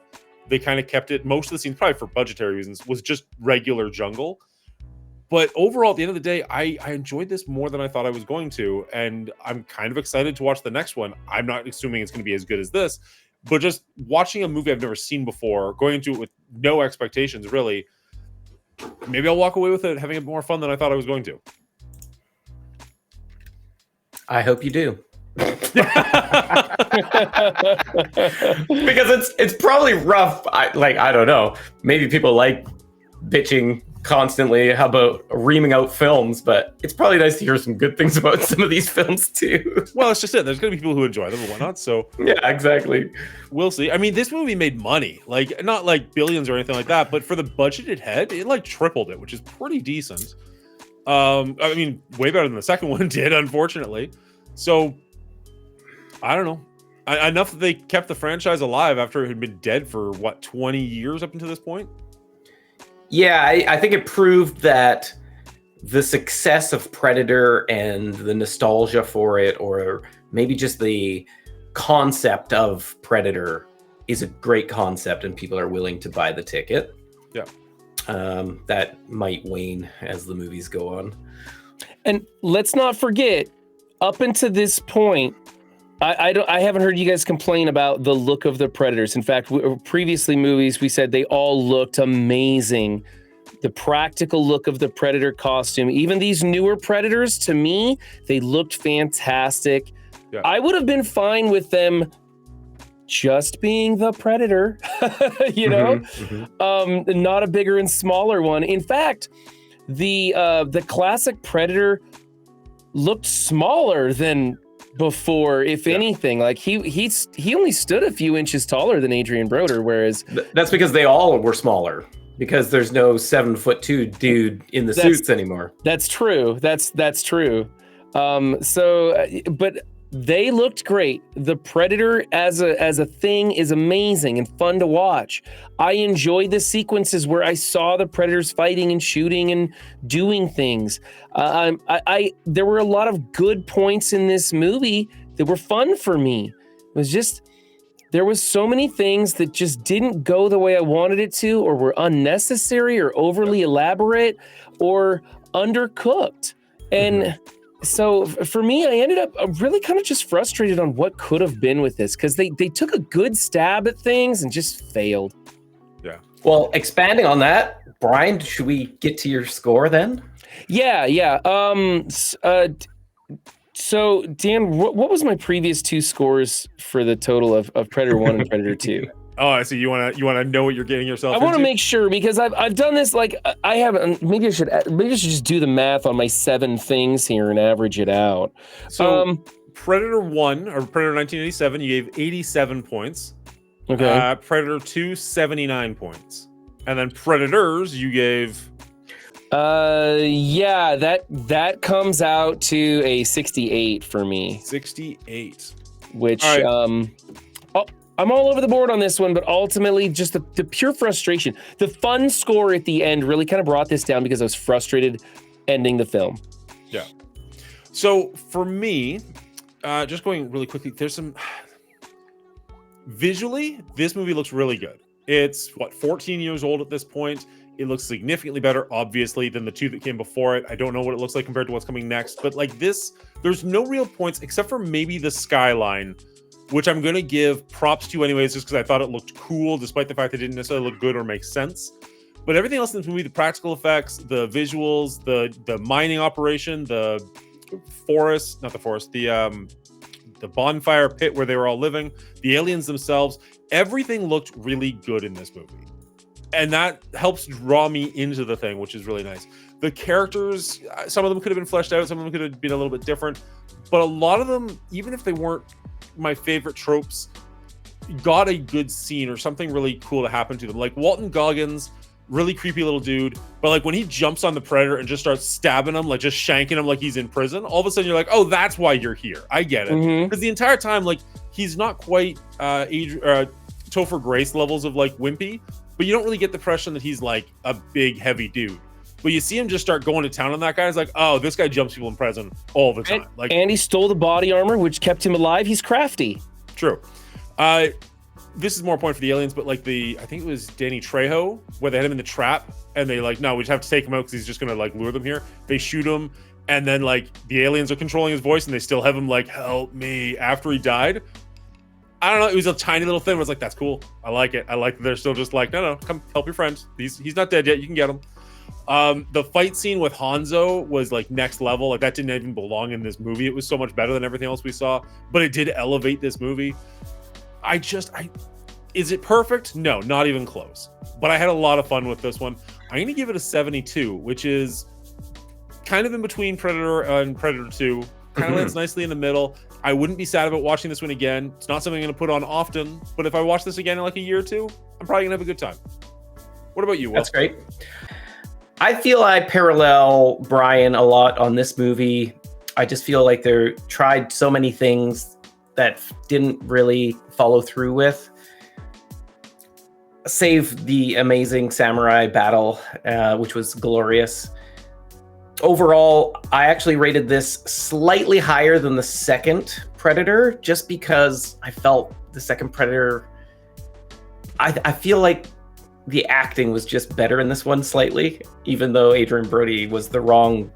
They kind of kept it, most of the scenes, probably for budgetary reasons, was just regular jungle. But overall, at the end of the day, I enjoyed this more than I thought I was going to, and I'm kind of excited to watch the next one. I'm not assuming it's going to be as good as this, but just watching a movie I've never seen before, going into it with no expectations, really, maybe I'll walk away with it having more fun than I thought I was going to. I hope you do. Because it's probably rough. I don't know. Maybe people like bitching constantly about reaming out films, but it's probably nice to hear some good things about some of these films too. Well, it's just it. There's going to be people who enjoy them and whatnot. So yeah, exactly. We'll see. I mean, this movie made money, like not like billions or anything like that, but for the budget it had, it like tripled it, which is pretty decent. I mean, way better than the second one did, unfortunately. So I don't know. Enough that they kept the franchise alive after it had been dead for what, 20 years up until this point. Yeah, I think it proved that the success of Predator and the nostalgia for it, or maybe just the concept of Predator, is a great concept and people are willing to buy the ticket. Yeah. That might wane as the movies go on. And let's not forget, up until this point, I haven't heard you guys complain about the look of the Predators. In fact, previously movies, we said they all looked amazing. The practical look of the Predator costume, even these newer Predators, to me, they looked fantastic. Yeah. I would have been fine with them just being the Predator, you know, not a bigger and smaller one. In fact, the classic Predator looked smaller than before, if anything. Like he only stood a few inches taller than Adrien Brody, whereas that's because they all were smaller, because there's no 7'2" dude in the suits anymore. That's true. That's true. But they looked great. The Predator as a thing is amazing and fun to watch. I enjoyed the sequences where I saw the Predators fighting and shooting and doing things. There were a lot of good points in this movie that were fun for me. It was just, there was so many things that just didn't go the way I wanted it to, or were unnecessary or overly elaborate or undercooked. And so for me, I ended up really kind of just frustrated on what could have been with this, because they took a good stab at things and just failed. Yeah. Well, expanding on that, Brian, should we get to your score then? Yeah. So Dan, what was my previous two scores for the total of Predator 1 and Predator 2? Oh, I see. You want to know what you're getting yourself into? I want to make sure, because I've done this, like I haven't. Maybe I should just do the math on my 7 things here and average it out. So Predator 1 or Predator 1987, you gave 87 points. Okay. Predator 2, 79 points, and then Predators you gave. Yeah, that comes out to a 68 for me. 68. Which right. I'm all over the board on this one, but ultimately just the pure frustration. The fun score at the end really kind of brought this down, because I was frustrated ending the film. Yeah. So for me, just going really quickly, there's some visually, this movie looks really good. It's 14 years old at this point. It looks significantly better, obviously, than the two that came before it. I don't know what it looks like compared to what's coming next, but like this, there's no real points except for maybe the skyline, which I'm going to give props to anyways, just because I thought it looked cool, despite the fact it didn't necessarily look good or make sense. But everything else in this movie, the practical effects, the visuals, the mining operation, the bonfire pit where they were all living, the aliens themselves, everything looked really good in this movie. And that helps draw me into the thing, which is really nice. The characters, some of them could have been fleshed out, some of them could have been a little bit different, but a lot of them, even if they weren't my favorite tropes, got a good scene or something really cool to happen to them. Like Walton Goggins, really creepy little dude, but like when he jumps on the Predator and just starts stabbing him, like just shanking him like he's in prison, all of a sudden you're like, oh, that's why you're here. I get it. Because the entire time, like, he's not quite Topher Grace levels of like wimpy, but you don't really get the impression that he's like a big heavy dude. But you see him just start going to town on that guy. It's like, oh, this guy jumps people in prison all the time. And he stole the body armor, which kept him alive. He's crafty. True. This is more a point for the aliens, but like I think it was Danny Trejo, where they had him in the trap, and they like, no, we just have to take him out because he's just gonna like lure them here. They shoot him, and then like the aliens are controlling his voice, and they still have him like, help me, after he died. I don't know. It was a tiny little thing. Where it's like, that's cool. I like it. I like that they're still just like, no, come help your friend. He's not dead yet. You can get him. The fight scene with Hanzo was like next level. Like that didn't even belong in this movie. It was so much better than everything else we saw, but it did elevate this movie. Is it perfect? No, not even close. But I had a lot of fun with this one. I'm going to give it a 72, which is kind of in between Predator and Predator 2. Kind of lands nicely in the middle. I wouldn't be sad about watching this one again. It's not something I'm going to put on often, but if I watch this again in like a year or two, I'm probably going to have a good time. What about you, Will? That's great. I feel I parallel Brian a lot on this movie. I just feel like they tried so many things that didn't really follow through with. Save the amazing samurai battle, which was glorious. Overall, I actually rated this slightly higher than the second Predator, just because I felt the second Predator, I feel like the acting was just better in this one slightly, even though Adrien Brody was the wrong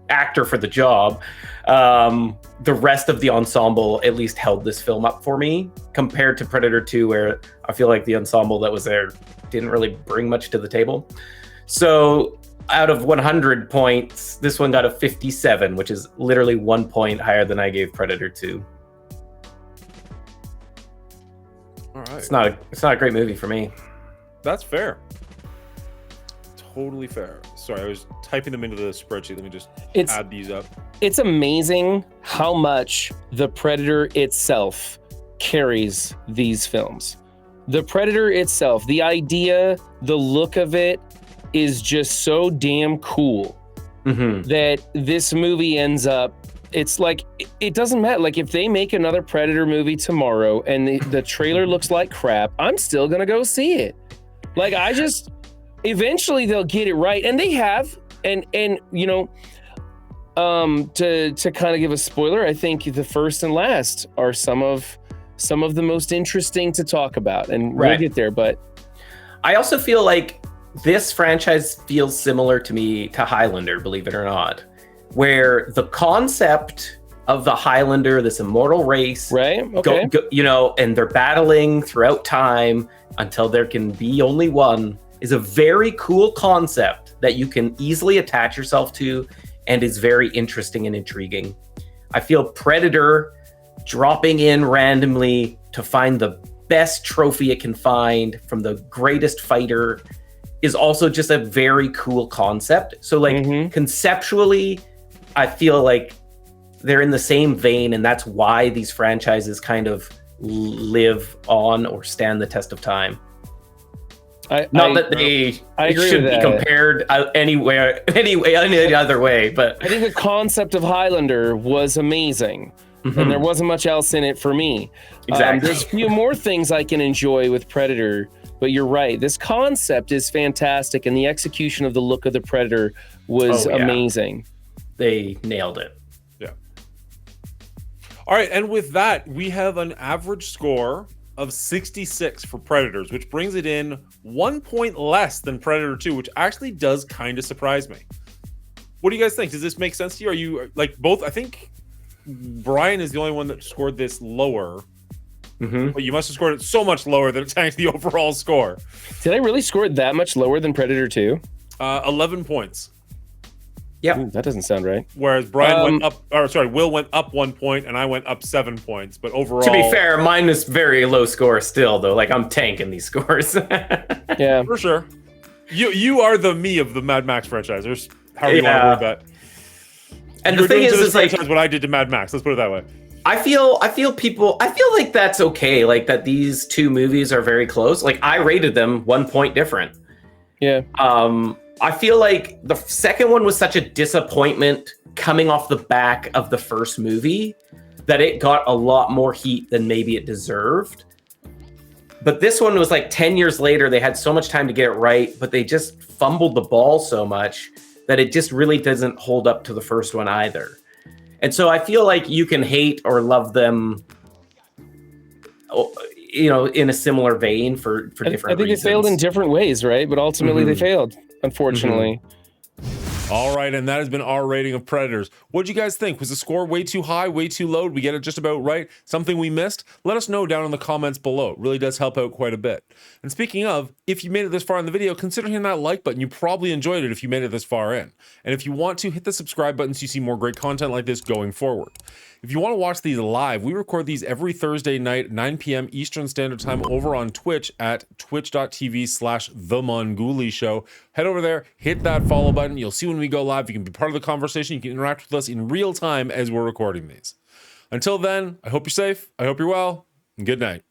actor for the job. The rest of the ensemble at least held this film up for me, compared to Predator 2, where I feel like the ensemble that was there didn't really bring much to the table. So out of 100 points, this one got a 57, which is literally 1 point higher than I gave Predator 2. All right. It's not a great movie for me. That's fair. Totally fair. Sorry, I was typing them into the spreadsheet. Let me just add these up. It's amazing how much the Predator itself carries these films. The Predator itself, the idea, the look of it is just so damn cool that this movie ends up, it's like, it doesn't matter. Like if they make another Predator movie tomorrow and the trailer looks like crap, I'm still gonna go see it. Like eventually they'll get it right, and they have. And you know, to kind of give a spoiler, I think the first and last are some of the most interesting to talk about, and we'll get there. But I also feel like this franchise feels similar to me to Highlander, believe it or not, where the concept of the Highlander, this immortal race, right? Okay. You know, and they're battling throughout time until there can be only one, is a very cool concept that you can easily attach yourself to and is very interesting and intriguing. I feel Predator dropping in randomly to find the best trophy it can find from the greatest fighter is also just a very cool concept. So like conceptually, I feel like they're in the same vein, and that's why these franchises kind of live on or stand the test of time. Not that they should be compared any other way, but I think the concept of Highlander was amazing, and there wasn't much else in it for me. Exactly. There's a few more things I can enjoy with Predator, but you're right. This concept is fantastic, and the execution of the look of the Predator was amazing. They nailed it. Yeah. All right, and with that, we have an average score of 66 for Predators, which brings it in 1 point less than Predator 2, which actually does kind of surprise me. What do you guys think? Does this make sense to you? Are you like both? I think Brian is the only one that scored this lower. But you must have scored it so much lower that it tanked the overall score. Did I really score it that much lower than Predator 2? 11 points. Yep. Ooh, that doesn't sound right. Whereas Brian went up, or sorry, Will went up 1 point and I went up 7 points. But overall, To be fair, mine is very low score still, though. Like, I'm tanking these scores. Yeah. for sure, you are the me of the Mad Max franchise. There's how you want to Yeah. word that. And You're the thing doing to this is like, franchise what I did to Mad Max. Let's put it that way. I feel like that's okay. Like that these two movies are very close. Like I rated them 1 point different. Yeah. I feel like the second one was such a disappointment coming off the back of the first movie that it got a lot more heat than maybe it deserved. But this one was like 10 years later, they had so much time to get it right, but they just fumbled the ball so much that it just really doesn't hold up to the first one either. And so I feel like you can hate or love them, you know, in a similar vein for different reasons. I think they failed in different ways, right? But ultimately they failed, unfortunately. All right, and that has been our rating of Predators. What'd you guys think? Was the score way too high, way too low? Did we get it just about right? Something we missed? Let us know down in the comments below. It really does help out quite a bit. And speaking of, if you made it this far in the video, consider hitting that like button. You probably enjoyed it if you made it this far in. And if you want to, hit the subscribe button so you see more great content like this going forward. If you want to watch these live, we record these every Thursday night, 9 p.m. Eastern Standard Time over on Twitch at twitch.tv/TheMongoolie Show. Head over there, hit that follow button. You'll see when we go live. You can be part of the conversation. You can interact with us in real time as we're recording these. Until then, I hope you're safe. I hope you're well. And good night.